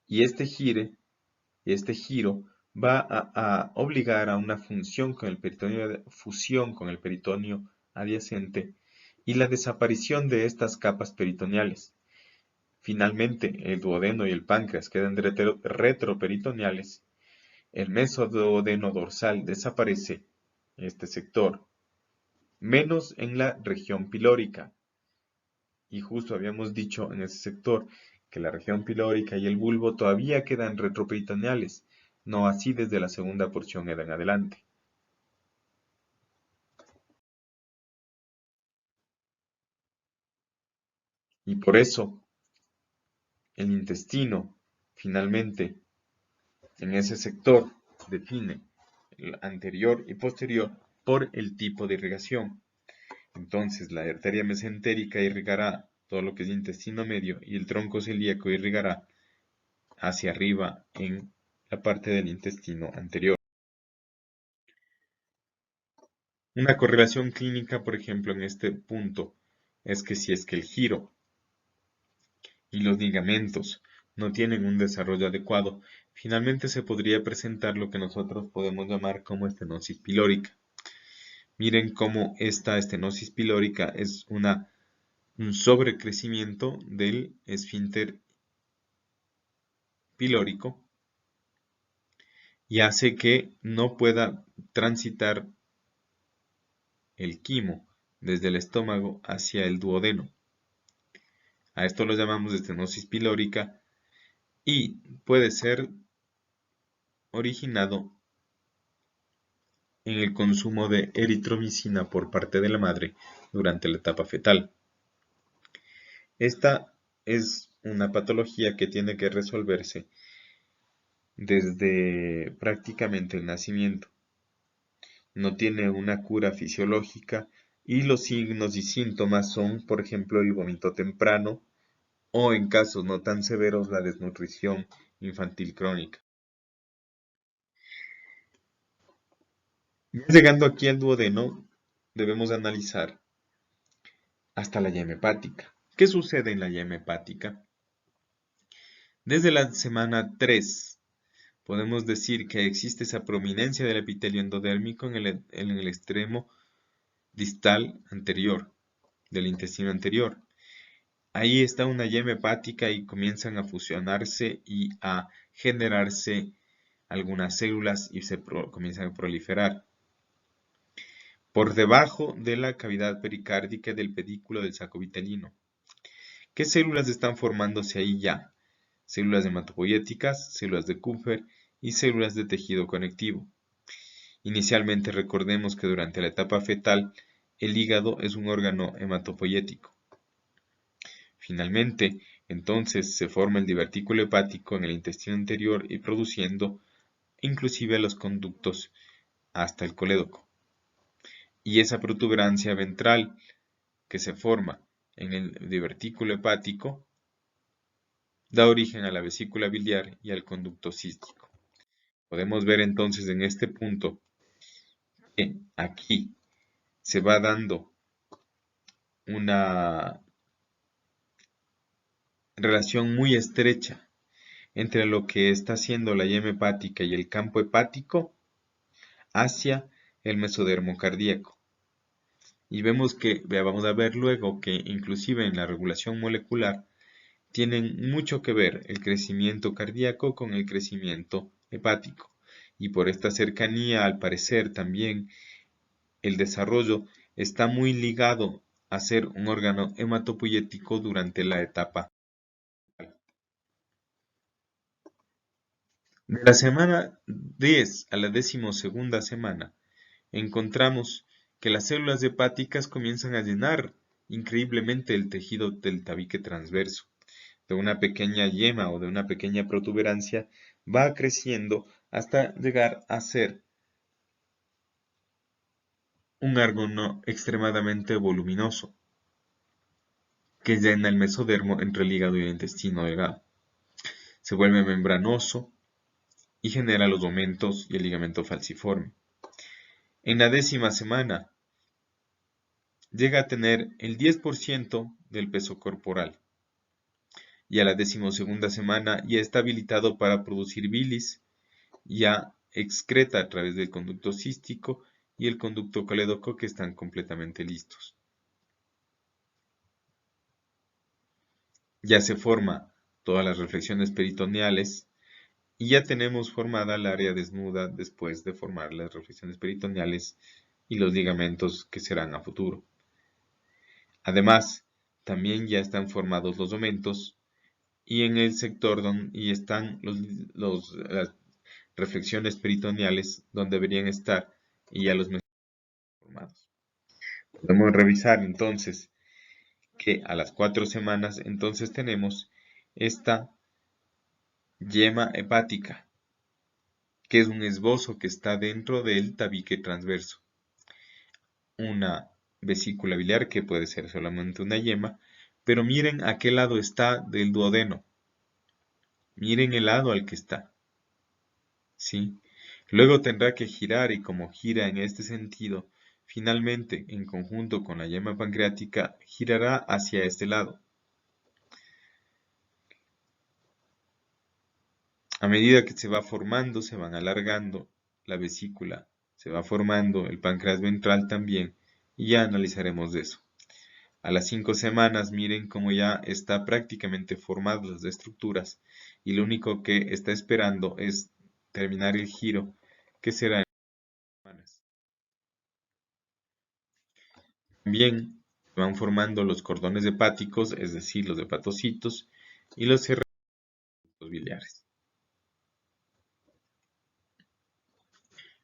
Y este giro va a obligar a una fusión con el peritoneo adyacente y la desaparición de estas capas peritoneales. Finalmente, el duodeno y el páncreas quedan retroperitoneales. El mesoduodeno dorsal desaparece, este sector, menos en la región pilórica. Y justo habíamos dicho en ese sector que la región pilórica y el bulbo todavía quedan retroperitoneales, no así desde la segunda porción en adelante. Y por eso el intestino, finalmente, en ese sector, define el anterior y posterior por el tipo de irrigación. Entonces, la arteria mesentérica irrigará todo lo que es intestino medio y el tronco celíaco irrigará hacia arriba en la parte del intestino anterior. Una correlación clínica, por ejemplo, en este punto, es que si es que el giro y los ligamentos no tienen un desarrollo adecuado, finalmente se podría presentar lo que nosotros podemos llamar como estenosis pilórica. Miren cómo esta estenosis pilórica es un sobrecrecimiento del esfínter pilórico y hace que no pueda transitar el quimo desde el estómago hacia el duodeno. A esto lo llamamos estenosis pilórica y puede ser originado en el consumo de eritromicina por parte de la madre durante la etapa fetal. Esta es una patología que tiene que resolverse desde prácticamente el nacimiento. No tiene una cura fisiológica y los signos y síntomas son, por ejemplo, el vómito temprano o, en casos no tan severos, la desnutrición infantil crónica. Llegando aquí al duodeno, debemos analizar hasta la llama hepática. ¿Qué sucede en la llama hepática? Desde la semana 3 podemos decir que existe esa prominencia del epitelio endodérmico en el extremo distal anterior del intestino anterior. Ahí está una llama hepática y comienzan a fusionarse y a generarse algunas células y comienzan a proliferar. Por debajo de la cavidad pericárdica del pedículo del saco vitelino. ¿Qué células están formándose ahí ya? Células hematopoyéticas, células de Kupffer y células de tejido conectivo. Inicialmente recordemos que durante la etapa fetal el hígado es un órgano hematopoyético. Finalmente, entonces se forma el divertículo hepático en el intestino anterior y produciendo inclusive los conductos hasta el colédoco. Y esa protuberancia ventral que se forma en el divertículo hepático da origen a la vesícula biliar y al conducto cístico. Podemos ver entonces en este punto que aquí se va dando una relación muy estrecha entre lo que está haciendo la llama hepática y el campo hepático hacia el mesodermo cardíaco. Y vemos que, vamos a ver luego que inclusive en la regulación molecular tienen mucho que ver el crecimiento cardíaco con el crecimiento hepático. Y por esta cercanía, al parecer también el desarrollo está muy ligado a ser un órgano hematopoyético durante la etapa. De la semana 10 a la 12ª semana, encontramos que las células hepáticas comienzan a llenar increíblemente el tejido del tabique transverso. De una pequeña yema o de una pequeña protuberancia va creciendo hasta llegar a ser un órgano extremadamente voluminoso que llena el mesodermo entre el hígado y el intestino delgado. Se vuelve membranoso y genera los omentos y el ligamento falciforme. En la 10ª semana llega a tener el 10% del peso corporal y a la 12ª semana ya está habilitado para producir bilis, ya excreta a través del conducto cístico y el conducto colédoco que están completamente listos. Ya se forma todas las reflexiones peritoneales y ya tenemos formada el área desnuda después de formar las reflexiones peritoneales y los ligamentos que serán a futuro. Además, también ya están formados los omentos y en el sector donde están las reflexiones peritoneales donde deberían estar y ya los formados. Podemos revisar entonces que a las 4 semanas entonces tenemos esta yema hepática, que es un esbozo que está dentro del tabique transverso. Una vesícula biliar que puede ser solamente una yema, pero miren a qué lado está del duodeno. Miren el lado al que está. ¿Sí? Luego tendrá que girar y como gira en este sentido, finalmente, en conjunto con la yema pancreática, girará hacia este lado. A medida que se va formando, se van alargando la vesícula, se va formando el páncreas ventral también, y ya analizaremos de eso. A las 5 semanas, miren cómo ya está prácticamente formadas las estructuras y lo único que está esperando es terminar el giro, que será en semanas. También van formando los cordones hepáticos, es decir, los hepatocitos, y los cerrados biliares.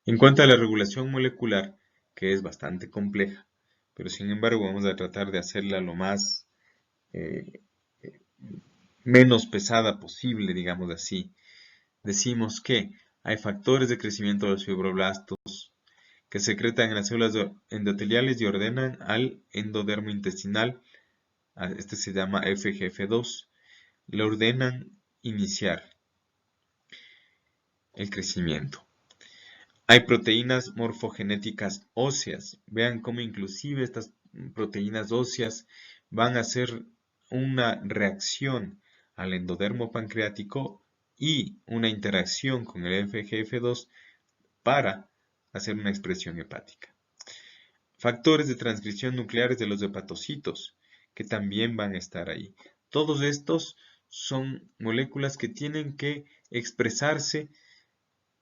En cuanto a la regulación molecular, que es bastante compleja, pero sin embargo vamos a tratar de hacerla lo más eh, menos pesada posible, digamos así. Decimos que hay factores de crecimiento de los fibroblastos que secretan en las células endoteliales y ordenan al endodermo intestinal, este se llama FGF2, le ordenan iniciar el crecimiento. Hay proteínas morfogenéticas óseas. Vean cómo inclusive estas proteínas óseas van a hacer una reacción al endodermo pancreático y una interacción con el FGF2 para hacer una expresión hepática. Factores de transcripción nucleares de los hepatocitos, que también van a estar ahí. Todos estos son moléculas que tienen que expresarse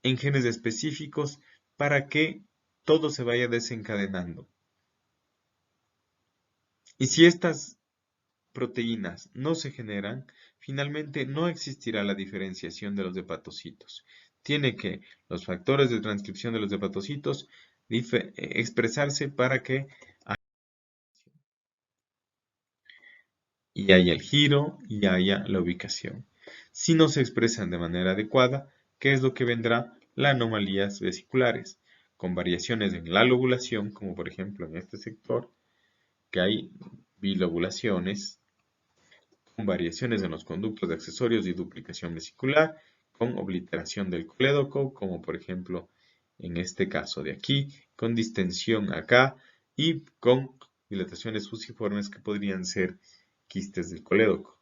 en genes específicos para que todo se vaya desencadenando. Y si estas proteínas no se generan, finalmente no existirá la diferenciación de los hepatocitos. Tiene que los factores de transcripción de los hepatocitos expresarse para que y haya el giro y haya la ubicación. Si no se expresan de manera adecuada, ¿qué es lo que vendrá? Las anomalías vesiculares, con variaciones en la lobulación, como por ejemplo en este sector, que hay bilobulaciones, con variaciones en los conductos de accesorios y duplicación vesicular, con obliteración del colédoco, como por ejemplo en este caso de aquí, con distensión acá y con dilataciones fusiformes que podrían ser quistes del colédoco.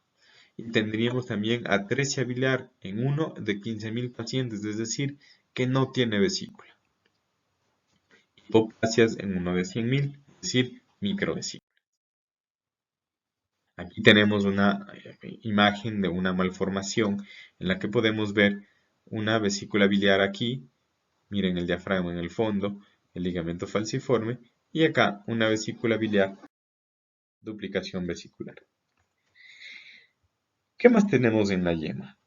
Y tendríamos también atresia biliar en uno de 15.000 pacientes, es decir, que no tiene vesícula. Hipoplasias en uno de 100.000, es decir, microvesícula. Aquí tenemos una imagen de una malformación en la que podemos ver una vesícula biliar aquí, miren el diafragma en el fondo, el ligamento falciforme, y acá una vesícula biliar, duplicación vesicular. ¿Qué más tenemos en la yema?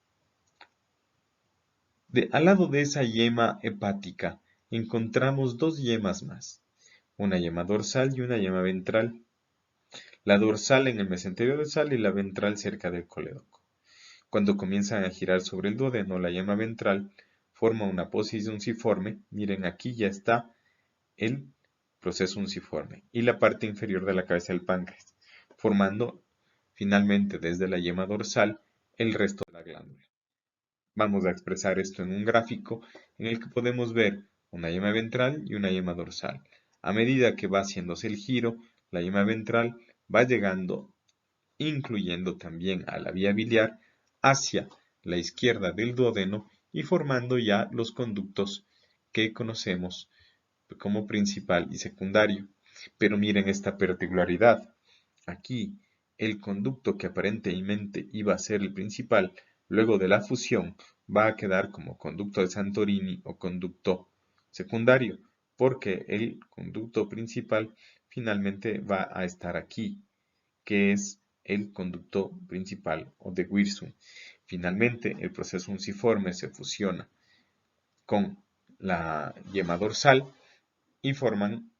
Al lado de esa yema hepática encontramos dos yemas más, una yema dorsal y una yema ventral. La dorsal en el mesenterio dorsal y la ventral cerca del colédoco. Cuando comienzan a girar sobre el duodeno, la yema ventral forma una apófisis unciforme. Miren, aquí ya está el proceso unciforme y la parte inferior de la cabeza del páncreas, formando finalmente desde la yema dorsal el resto de la glándula. Vamos a expresar esto en un gráfico en el que podemos ver una yema ventral y una yema dorsal. A medida que va haciéndose el giro, la yema ventral va llegando, incluyendo también a la vía biliar, hacia la izquierda del duodeno y formando ya los conductos que conocemos como principal y secundario. Pero miren esta particularidad. Aquí, el conducto que aparentemente iba a ser el principal, luego de la fusión, va a quedar como conducto de Santorini o conducto secundario, porque el conducto principal finalmente va a estar aquí, que es el conducto principal o de Wirsum. Finalmente, el proceso unciforme se fusiona con la yema dorsal y forman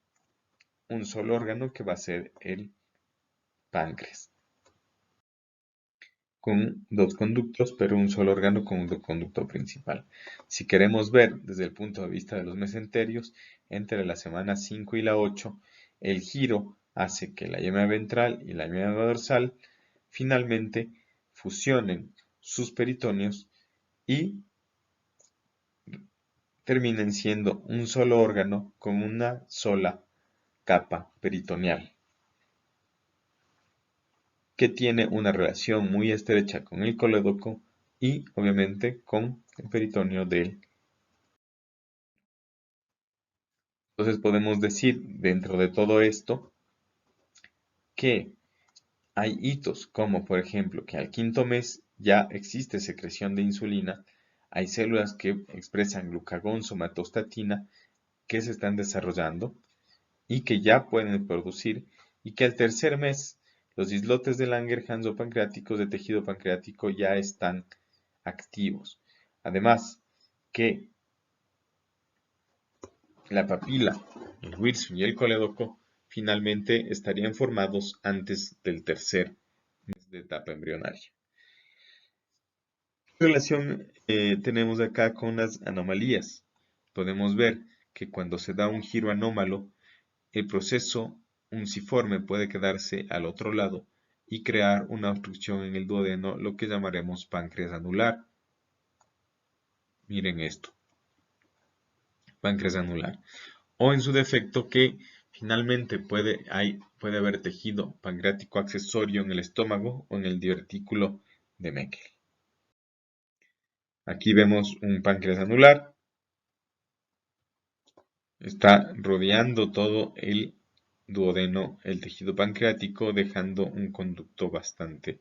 un solo órgano que va a ser el páncreas, con dos conductos, pero un solo órgano con un conducto principal. Si queremos ver desde el punto de vista de los mesenterios, entre la semana 5 y la 8, el giro hace que la yema ventral y la yema dorsal finalmente fusionen sus peritonios y terminen siendo un solo órgano con una sola capa peritoneal, que tiene una relación muy estrecha con el colédoco y obviamente con el peritoneo del. Entonces podemos decir dentro de todo esto que Hay hitos como, por ejemplo, que al quinto mes ya existe secreción de insulina, hay células que expresan glucagón somatostatina que se están desarrollando y que ya pueden producir, y que al tercer mes los islotes de Langerhans o pancreáticos de tejido pancreático ya están activos. Además, que la papila, el Wilson y el colédoco finalmente estarían formados antes del tercer mes de etapa embrionaria. ¿Qué relación tenemos acá con las anomalías? Podemos ver que cuando se da un giro anómalo, el proceso unciforme puede quedarse al otro lado y crear una obstrucción en el duodeno, lo que llamaremos páncreas anular. Miren esto, páncreas anular. O en su defecto que finalmente puede haber tejido pancreático accesorio en el estómago o en el divertículo de Meckel. Aquí vemos un páncreas anular. Está rodeando todo el duodeno, el tejido pancreático, dejando un conducto bastante.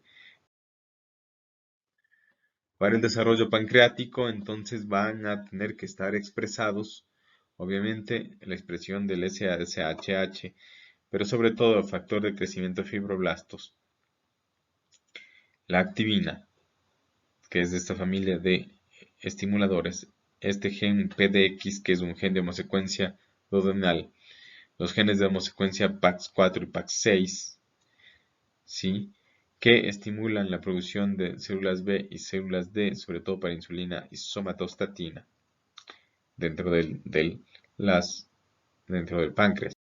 Para el desarrollo pancreático, entonces van a tener que estar expresados, obviamente, la expresión del SHH, pero sobre todo el factor de crecimiento de fibroblastos, la activina, que es de esta familia de estimuladores, este gen PDX, que es un gen de homosecuencia duodenal, los genes de homosecuencia PAX4 y PAX6, ¿sí? Que estimulan la producción de células B y células D, sobre todo para insulina y somatostatina, dentro dentro del páncreas.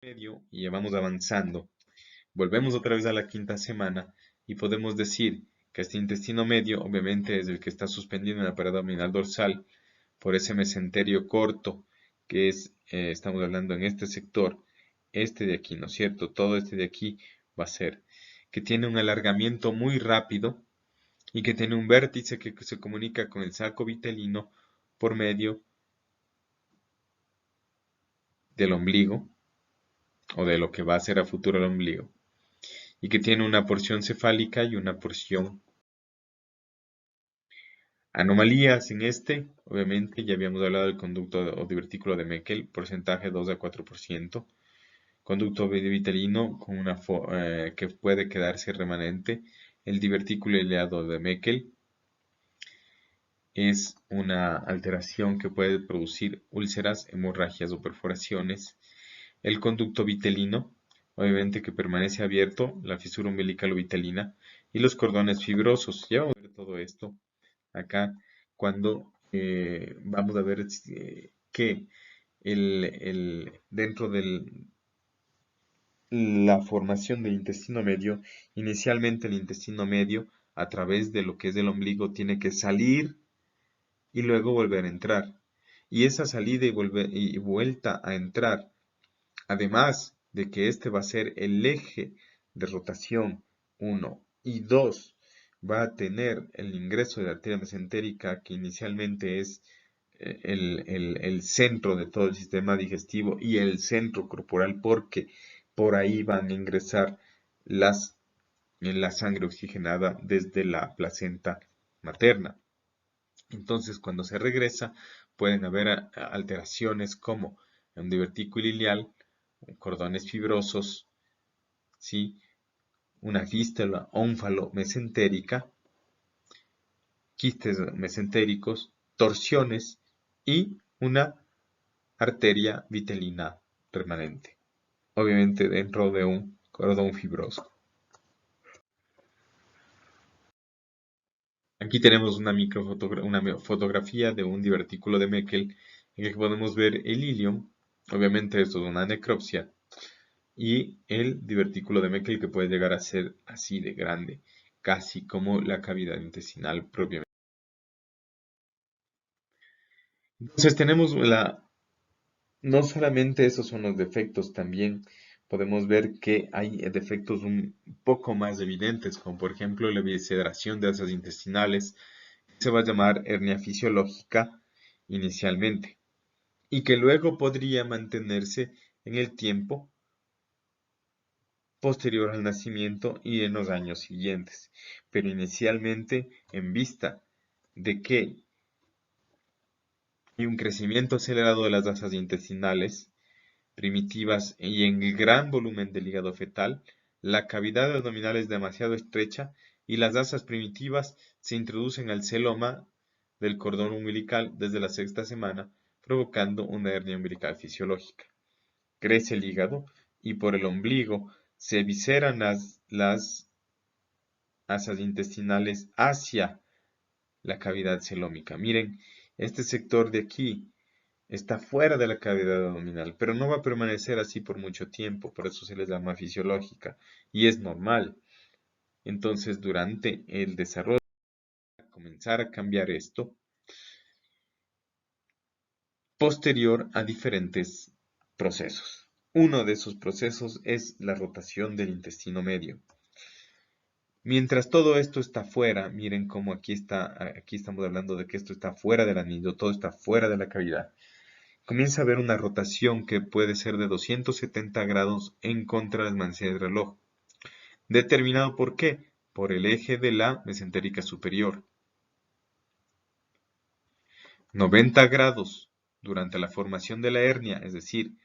Medio, y ya vamos avanzando. Volvemos otra vez a la quinta semana y podemos decir que este intestino medio, obviamente, es el que está suspendido en la pared abdominal dorsal por ese mesenterio corto, que es, estamos hablando en este sector, este de aquí, ¿no es cierto? Todo este de aquí va a ser, que tiene un alargamiento muy rápido y que tiene un vértice que se comunica con el saco vitelino por medio del ombligo, o de lo que va a ser a futuro el ombligo, y que tiene una porción cefálica y una porción. Anomalías en este, obviamente, ya habíamos hablado del conducto o divertículo de Meckel, porcentaje 2 a 4%. Conducto vitelino con que puede quedarse remanente. El divertículo ileado de Meckel es una alteración que puede producir úlceras, hemorragias o perforaciones. El conducto vitelino, obviamente que permanece abierto, la fisura umbilical o vitelina, y los cordones fibrosos. Ya vamos a ver todo esto acá cuando vamos a ver que dentro de la formación del intestino medio, inicialmente el intestino medio a través de lo que es el ombligo tiene que salir y luego volver a entrar. Y esa salida y vuelta a entrar, además de que este va a ser el eje de rotación 1 y 2, va a tener el ingreso de la arteria mesentérica, que inicialmente es el centro de todo el sistema digestivo y el centro corporal, porque por ahí van a ingresar la sangre oxigenada desde la placenta materna. Entonces, cuando se regresa, pueden haber alteraciones como un divertículo ileal, cordones fibrosos, ¿sí? Una fístula ónfalo-mesentérica, quistes mesentéricos, torsiones y una arteria vitelina permanente, obviamente dentro de un cordón fibroso. Aquí tenemos una fotografía de un divertículo de Meckel en el que podemos ver el ilium, obviamente esto es una necropsia, y el divertículo de Meckel, que puede llegar a ser así de grande, casi como la cavidad intestinal propiamente. Entonces tenemos no solamente esos son los defectos, también podemos ver que hay defectos un poco más evidentes, como por ejemplo la visceración de asas intestinales, que se va a llamar hernia fisiológica inicialmente, y que luego podría mantenerse en el tiempo posterior al nacimiento y en los años siguientes. Pero inicialmente, en vista de que hay un crecimiento acelerado de las asas intestinales primitivas y en el gran volumen del hígado fetal, la cavidad abdominal es demasiado estrecha y las asas primitivas se introducen al celoma del cordón umbilical desde la sexta semana, provocando una hernia umbilical fisiológica. Crece el hígado y por el ombligo se visceran las asas intestinales hacia la cavidad celómica. Miren, este sector de aquí está fuera de la cavidad abdominal, pero no va a permanecer así por mucho tiempo, por eso se les llama fisiológica y es normal. Entonces, durante el desarrollo, comenzar a cambiar esto posterior a diferentes procesos. Uno de esos procesos es la rotación del intestino medio. Mientras todo esto está fuera, miren cómo aquí estamos hablando de que esto está fuera del anillo, todo está fuera de la cavidad. Comienza a haber una rotación que puede ser de 270 grados en contra del manecillas del reloj. ¿Determinado por qué? Por el eje de la mesentérica superior. 90 grados durante la formación de la hernia, es decir,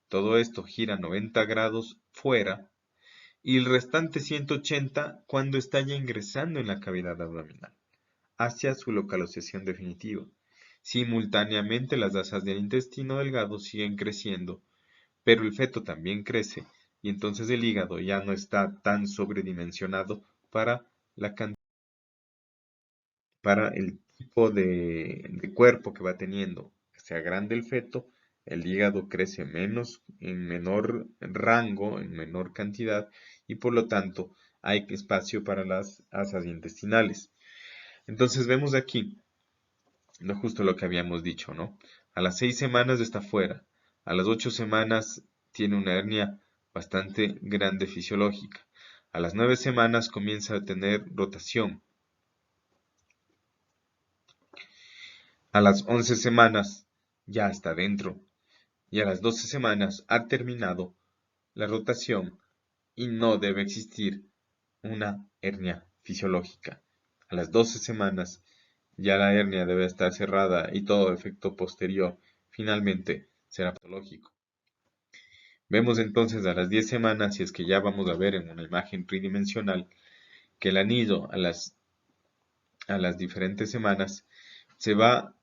todo esto gira 90 grados fuera, y el restante 180 cuando está ya ingresando en la cavidad abdominal, hacia su localización definitiva. Simultáneamente las asas del intestino delgado siguen creciendo, pero el feto también crece, y entonces el hígado ya no está tan sobredimensionado para el tipo de cuerpo que va teniendo. Se agranda el feto, el hígado crece menos, en menor rango, en menor cantidad, y por lo tanto hay espacio para las asas intestinales. Entonces vemos aquí, justo lo que habíamos dicho, ¿no? A las 6 semanas está fuera, a las 8 semanas tiene una hernia bastante grande fisiológica, a las 9 semanas comienza a tener rotación, a las 11 semanas ya está dentro y a las 12 semanas ha terminado la rotación y no debe existir una hernia fisiológica. A las 12 semanas ya la hernia debe estar cerrada y todo efecto posterior finalmente será patológico. Vemos entonces a las 10 semanas, si es que ya vamos a ver en una imagen tridimensional, que el anillo a las diferentes semanas se va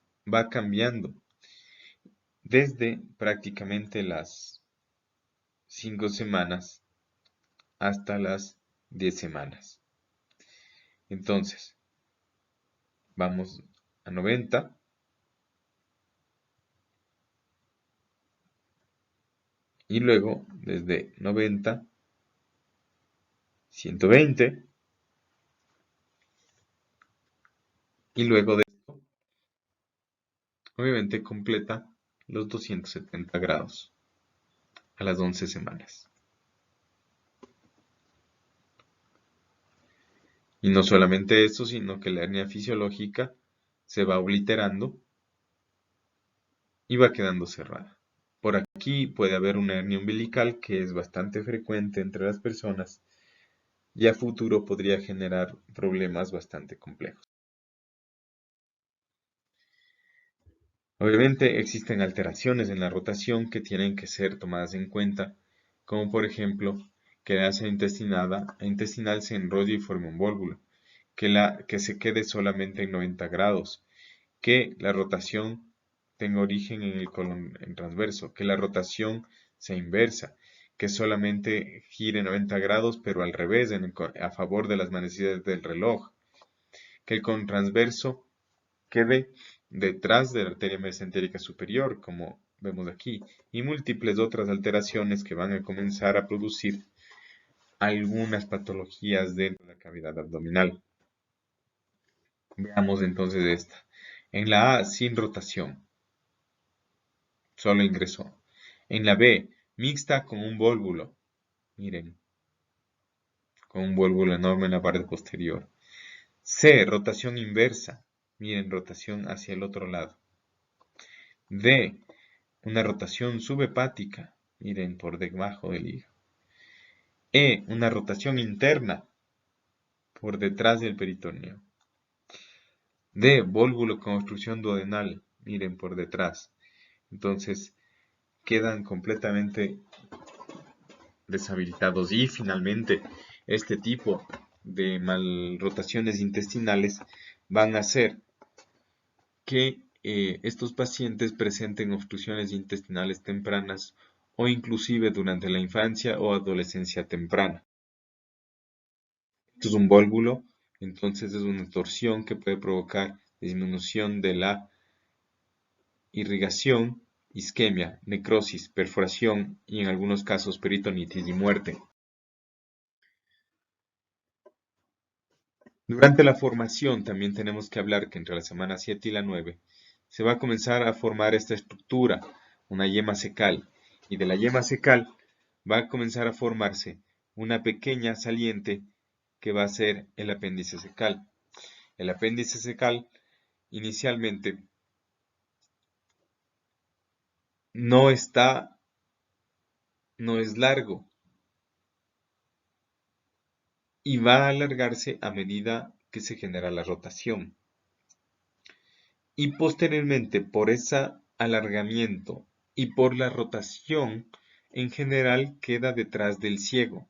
cambiando desde prácticamente las 5 semanas hasta las 10 semanas. Entonces, vamos a 90. Y luego, desde 90, 120. Y luego de esto, obviamente completa los 270 grados a las 11 semanas. Y no solamente eso, sino que la hernia fisiológica se va obliterando y va quedando cerrada. Por aquí puede haber una hernia umbilical que es bastante frecuente entre las personas y a futuro podría generar problemas bastante complejos. Obviamente existen alteraciones en la rotación que tienen que ser tomadas en cuenta, como por ejemplo que la asa intestinal se enrolle y forme un vólvulo, que se quede solamente en 90 grados, que la rotación tenga origen en el colon en transverso, que la rotación sea inversa, que solamente gire 90 grados pero al revés, a favor de las manecillas del reloj, que el colon transverso quede detrás de la arteria mesentérica superior, como vemos aquí, y múltiples otras alteraciones que van a comenzar a producir algunas patologías dentro de la cavidad abdominal. Veamos entonces esta. En la A, sin rotación, solo ingresó. En la B, mixta con un vólvulo, miren, con un vólvulo enorme en la pared posterior. C, rotación inversa, miren, rotación hacia el otro lado. D, una rotación subhepática, miren, por debajo del hígado. E, una rotación interna por detrás del peritoneo. D, vólvulo con obstrucción duodenal, miren por detrás. Entonces quedan completamente deshabilitados. Y finalmente, este tipo de malrotaciones intestinales van a hacer que estos pacientes presenten obstrucciones intestinales tempranas o inclusive durante la infancia o adolescencia temprana. Esto es un vólvulo, entonces es una torsión que puede provocar disminución de la irrigación, isquemia, necrosis, perforación y en algunos casos peritonitis y muerte. Durante la formación también tenemos que hablar que entre la semana 7 y la 9 se va a comenzar a formar esta estructura, una yema cecal, y de la yema cecal va a comenzar a formarse una pequeña saliente que va a ser el apéndice cecal. El apéndice cecal inicialmente no es largo y va a alargarse a medida que se genera la rotación. Y posteriormente por ese alargamiento y por la rotación, en general queda detrás del ciego.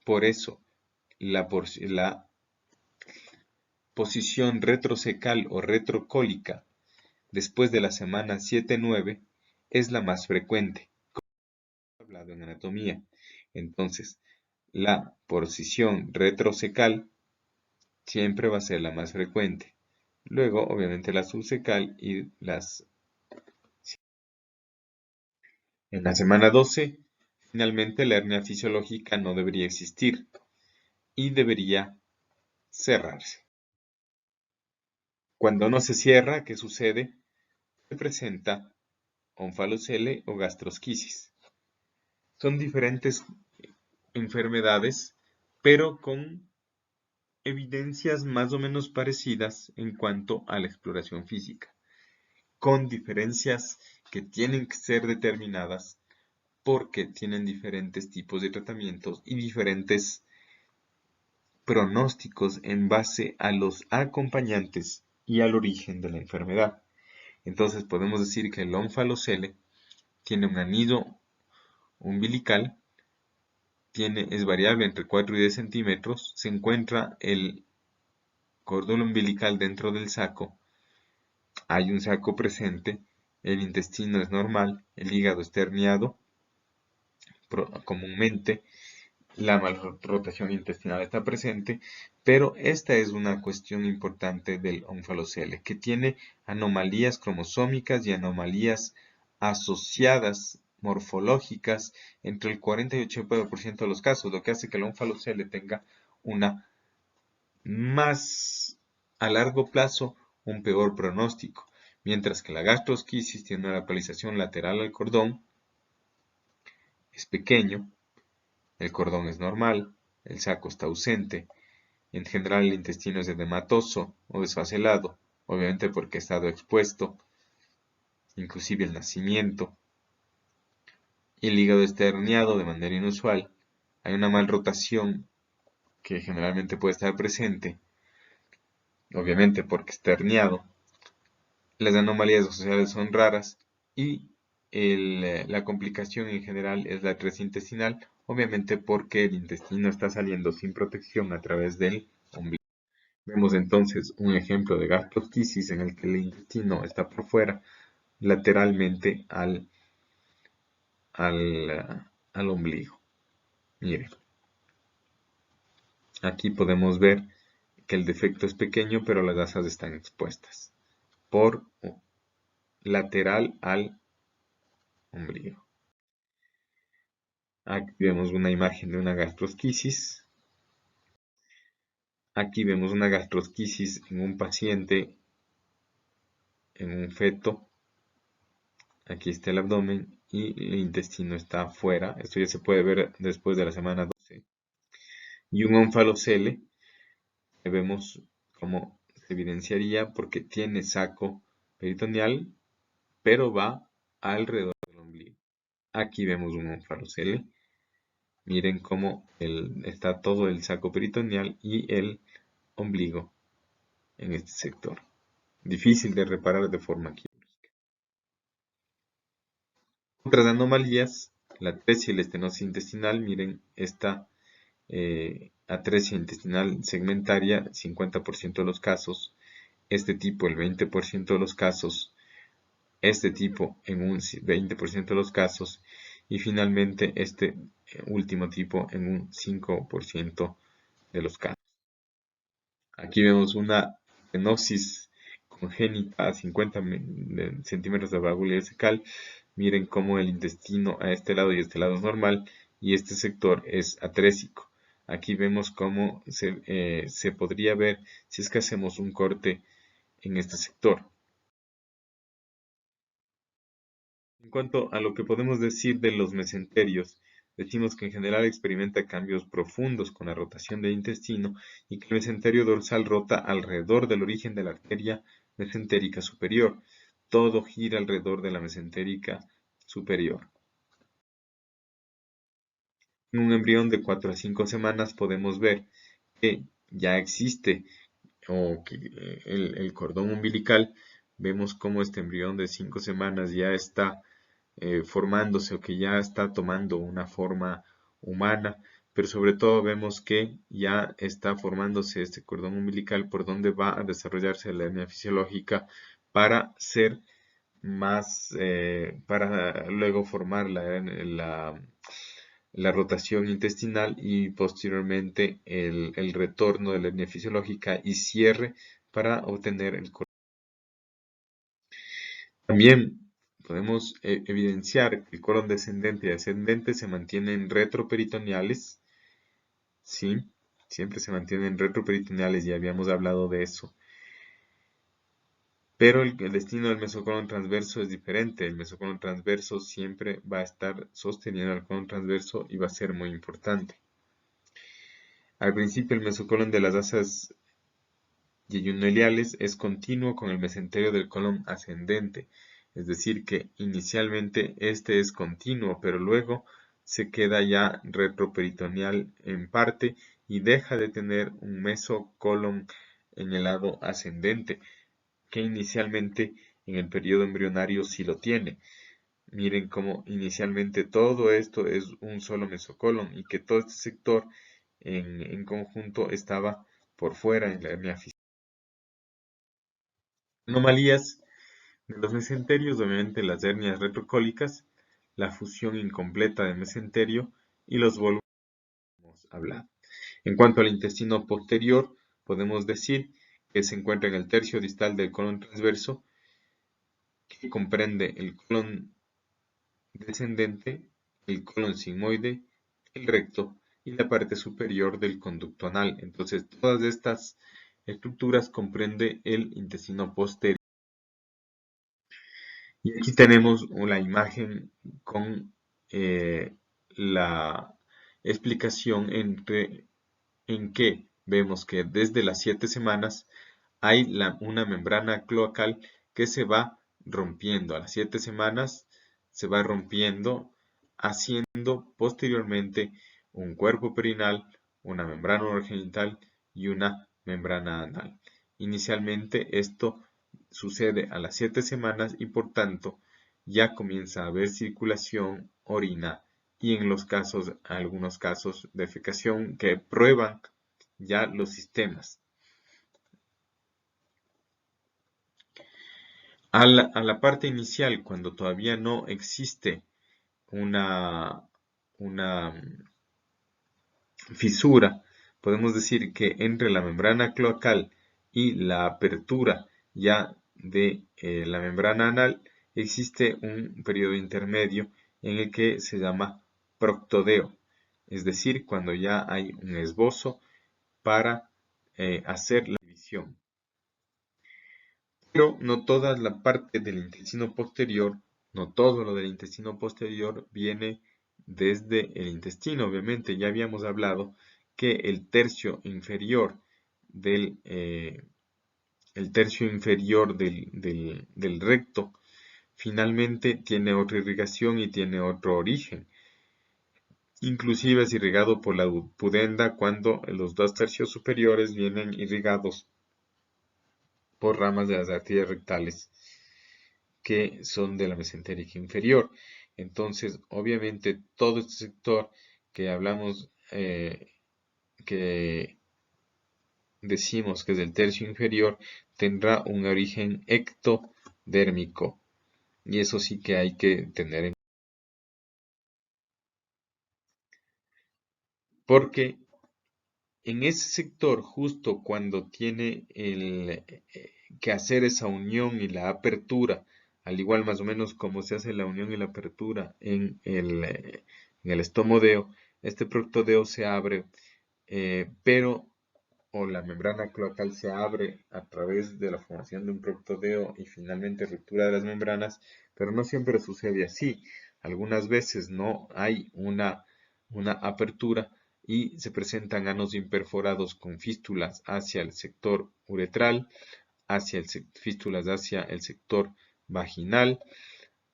Por eso, la posición retrocecal o retrocólica después de la semana 7-9 es la más frecuente, como hemos hablado en anatomía. Entonces, la posición retrocecal siempre va a ser la más frecuente. Luego, obviamente, la subcecal y las... En la semana 12, finalmente la hernia fisiológica no debería existir y debería cerrarse. Cuando no se cierra, ¿qué sucede? Se presenta onfalocele o gastrosquisis. Son diferentes enfermedades, pero con evidencias más o menos parecidas en cuanto a la exploración física, con diferencias que tienen que ser determinadas porque tienen diferentes tipos de tratamientos y diferentes pronósticos en base a los acompañantes y al origen de la enfermedad. Entonces podemos decir que el onfalocele tiene un anillo umbilical, es variable entre 4 y 10 centímetros, se encuentra el cordón umbilical dentro del saco, hay un saco presente, el intestino es normal, el hígado está herniado, comúnmente la malrotación intestinal está presente, pero esta es una cuestión importante del onfalocele, que tiene anomalías cromosómicas y anomalías asociadas morfológicas entre el 40 y 80% de los casos, lo que hace que el onfalocele tenga una más a largo plazo un peor pronóstico, mientras que la gastrosquisis tiene una localización lateral al cordón, es pequeño, el cordón es normal, el saco está ausente, en general el intestino es edematoso o desfacelado, obviamente porque ha estado expuesto, inclusive el nacimiento, y el hígado está herniado de manera inusual, hay una malrotación que generalmente puede estar presente, obviamente porque está herniado, las anomalías sociales son raras y la complicación en general es la atresia intestinal, obviamente porque el intestino está saliendo sin protección a través del ombligo. Vemos entonces un ejemplo de gastrosquisis en el que el intestino está por fuera, lateralmente al ombligo. Miren, aquí podemos ver que el defecto es pequeño, pero las asas están expuestas por lateral al ombligo. Aquí vemos una imagen de una gastrosquisis. Aquí vemos una gastrosquisis en un paciente, en un feto. Aquí está el abdomen y el intestino está afuera. Esto ya se puede ver después de la semana 12. Y un onfalocele, vemos cómo se evidenciaría porque tiene saco peritoneal, pero va alrededor del ombligo. Aquí vemos un onfalocele Miren cómo está todo el saco peritoneal y el ombligo en este sector. Difícil de reparar de forma quirúrgica. Otras anomalías, la atresia y la estenosis intestinal. Miren esta atresia intestinal segmentaria, 50% de los casos. Este tipo, el 20% de los casos. Este tipo en un 20% de los casos. Y finalmente este último tipo en un 5% de los casos. Aquí vemos una estenosis congénita a 50 centímetros de válvula cecal. Miren cómo el intestino a este lado y este lado es normal y este sector es atrésico. Aquí vemos cómo se podría ver si es que hacemos un corte en este sector. En cuanto a lo que podemos decir de los mesenterios, decimos que en general experimenta cambios profundos con la rotación del intestino y que el mesenterio dorsal rota alrededor del origen de la arteria mesentérica superior. Todo gira alrededor de la mesentérica superior. En un embrión de 4 a 5 semanas podemos ver que ya existe o que el cordón umbilical. Vemos cómo este embrión de 5 semanas ya está formándose o que ya está tomando una forma humana, pero sobre todo vemos que ya está formándose este cordón umbilical por donde va a desarrollarse la hernia fisiológica para ser más, para luego formar la rotación intestinal y posteriormente el retorno de la hernia fisiológica y cierre para obtener el cordón. También podemos evidenciar que el colon descendente y ascendente se mantienen retroperitoneales, ¿sí? Siempre se mantienen retroperitoneales, ya habíamos hablado de eso. Pero el destino del mesocolon transverso es diferente. El mesocolon transverso siempre va a estar sosteniendo al colon transverso y va a ser muy importante. Al principio el mesocolon de las asas yeyunoliales es continuo con el mesenterio del colon ascendente, es decir que inicialmente este es continuo, pero luego se queda ya retroperitoneal en parte y deja de tener un mesocolon en el lado ascendente, que inicialmente en el periodo embrionario sí lo tiene. Miren cómo inicialmente todo esto es un solo mesocolon y que todo este sector en conjunto estaba por fuera en la hernia fisiológica. Anomalías de los mesenterios, obviamente las hernias retrocólicas, la fusión incompleta del mesenterio y los volúmenes que hemos hablado. En cuanto al intestino posterior, podemos decir que se encuentra en el tercio distal del colon transverso, que comprende el colon descendente, el colon sigmoide, el recto y la parte superior del conducto anal. Entonces, todas estas estructuras comprende el intestino posterior. Y aquí tenemos una imagen con la explicación en que vemos que desde las 7 semanas hay una membrana cloacal que se va rompiendo. A las 7 semanas se va rompiendo, haciendo posteriormente un cuerpo perinal, una membrana urogenital y una membrana anal. Inicialmente esto sucede a las 7 semanas y por tanto ya comienza a haber circulación, orina y en los casos, algunos casos, defecación que prueban ya los sistemas. A la parte inicial, cuando todavía no existe una fisura, podemos decir que entre la membrana cloacal y la apertura ya de la membrana anal existe un periodo intermedio en el que se llama proctodeo, es decir, cuando ya hay un esbozo para hacer la división. Pero no toda la parte del intestino posterior, no todo lo del intestino posterior viene desde el intestino. Obviamente ya habíamos hablado que el tercio inferior del, del recto finalmente tiene otra irrigación y tiene otro origen. inclusive es irrigado por la pudenda cuando los 2/3 superiores vienen irrigados por ramas de las arterias rectales que son de la mesentérica inferior. Entonces, obviamente, todo este sector que hablamos, que decimos que es del tercio inferior, tendrá un origen ectodérmico. Y eso sí que hay que tener en cuenta. Porque en ese sector, justo cuando tiene que hacer esa unión y la apertura, al igual más o menos como se hace la unión y la apertura en el estomodeo, este proctodeo se abre, pero o la membrana cloacal se abre a través de la formación de un proctodeo y finalmente ruptura de las membranas, pero no siempre sucede así. Algunas veces no hay una apertura y se presentan anos imperforados con fístulas hacia el sector uretral, fístulas hacia el sector vaginal,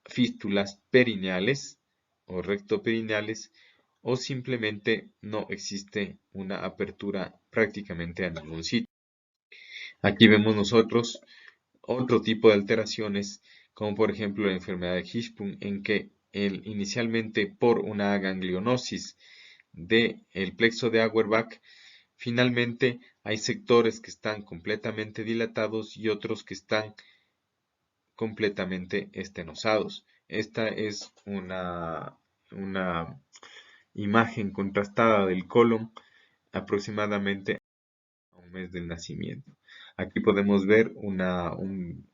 fístulas perineales o rectoperineales, o simplemente no existe una apertura prácticamente a ningún sitio. Aquí vemos nosotros otro tipo de alteraciones, como por ejemplo la enfermedad de Hirschsprung, en que inicialmente por una ganglionosis del plexo de Auerbach, finalmente hay sectores que están completamente dilatados y otros que están completamente estenosados. Esta es una imagen contrastada del colon aproximadamente a un mes del nacimiento. Aquí podemos ver un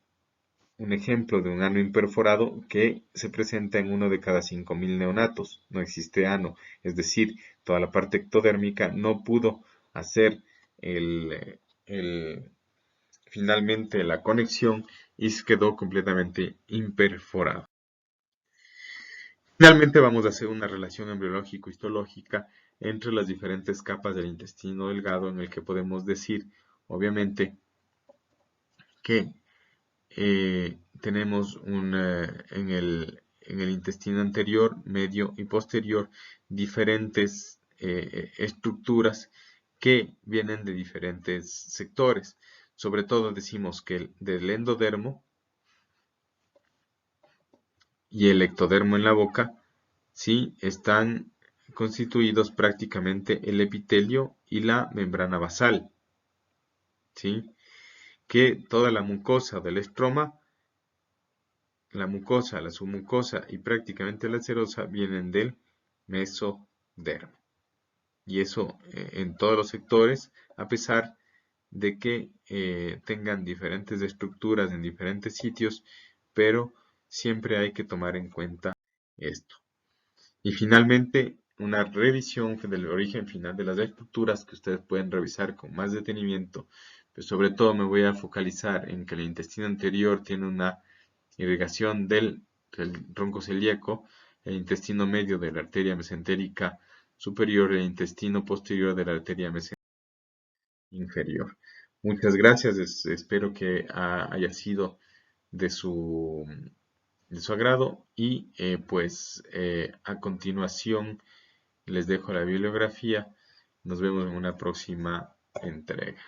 ejemplo de un ano imperforado que se presenta en uno de cada 5.000 neonatos. No existe ano, es decir, toda la parte ectodérmica no pudo hacer finalmente la conexión y quedó completamente imperforado. Finalmente vamos a hacer una relación embriológico-histológica entre las diferentes capas del intestino delgado, en el que podemos decir, obviamente, que tenemos en el intestino anterior, medio y posterior diferentes estructuras que vienen de diferentes sectores. Sobre todo decimos que del endodermo y el ectodermo en la boca, ¿sí?, están constituidos prácticamente el epitelio y la membrana basal, ¿sí?, que toda la mucosa del estroma, la mucosa, la submucosa y prácticamente la serosa vienen del mesodermo. Y eso en todos los sectores, a pesar de que tengan diferentes estructuras en diferentes sitios, pero siempre hay que tomar en cuenta esto. Y finalmente, una revisión del origen final de las estructuras que ustedes pueden revisar con más detenimiento. Pero sobre todo me voy a focalizar en que el intestino anterior tiene una irrigación del tronco celíaco, el intestino medio de la arteria mesentérica superior y el intestino posterior de la arteria mesentérica inferior. Muchas gracias, espero que haya sido de su agrado y a continuación les dejo la bibliografía. Nos vemos en una próxima entrega.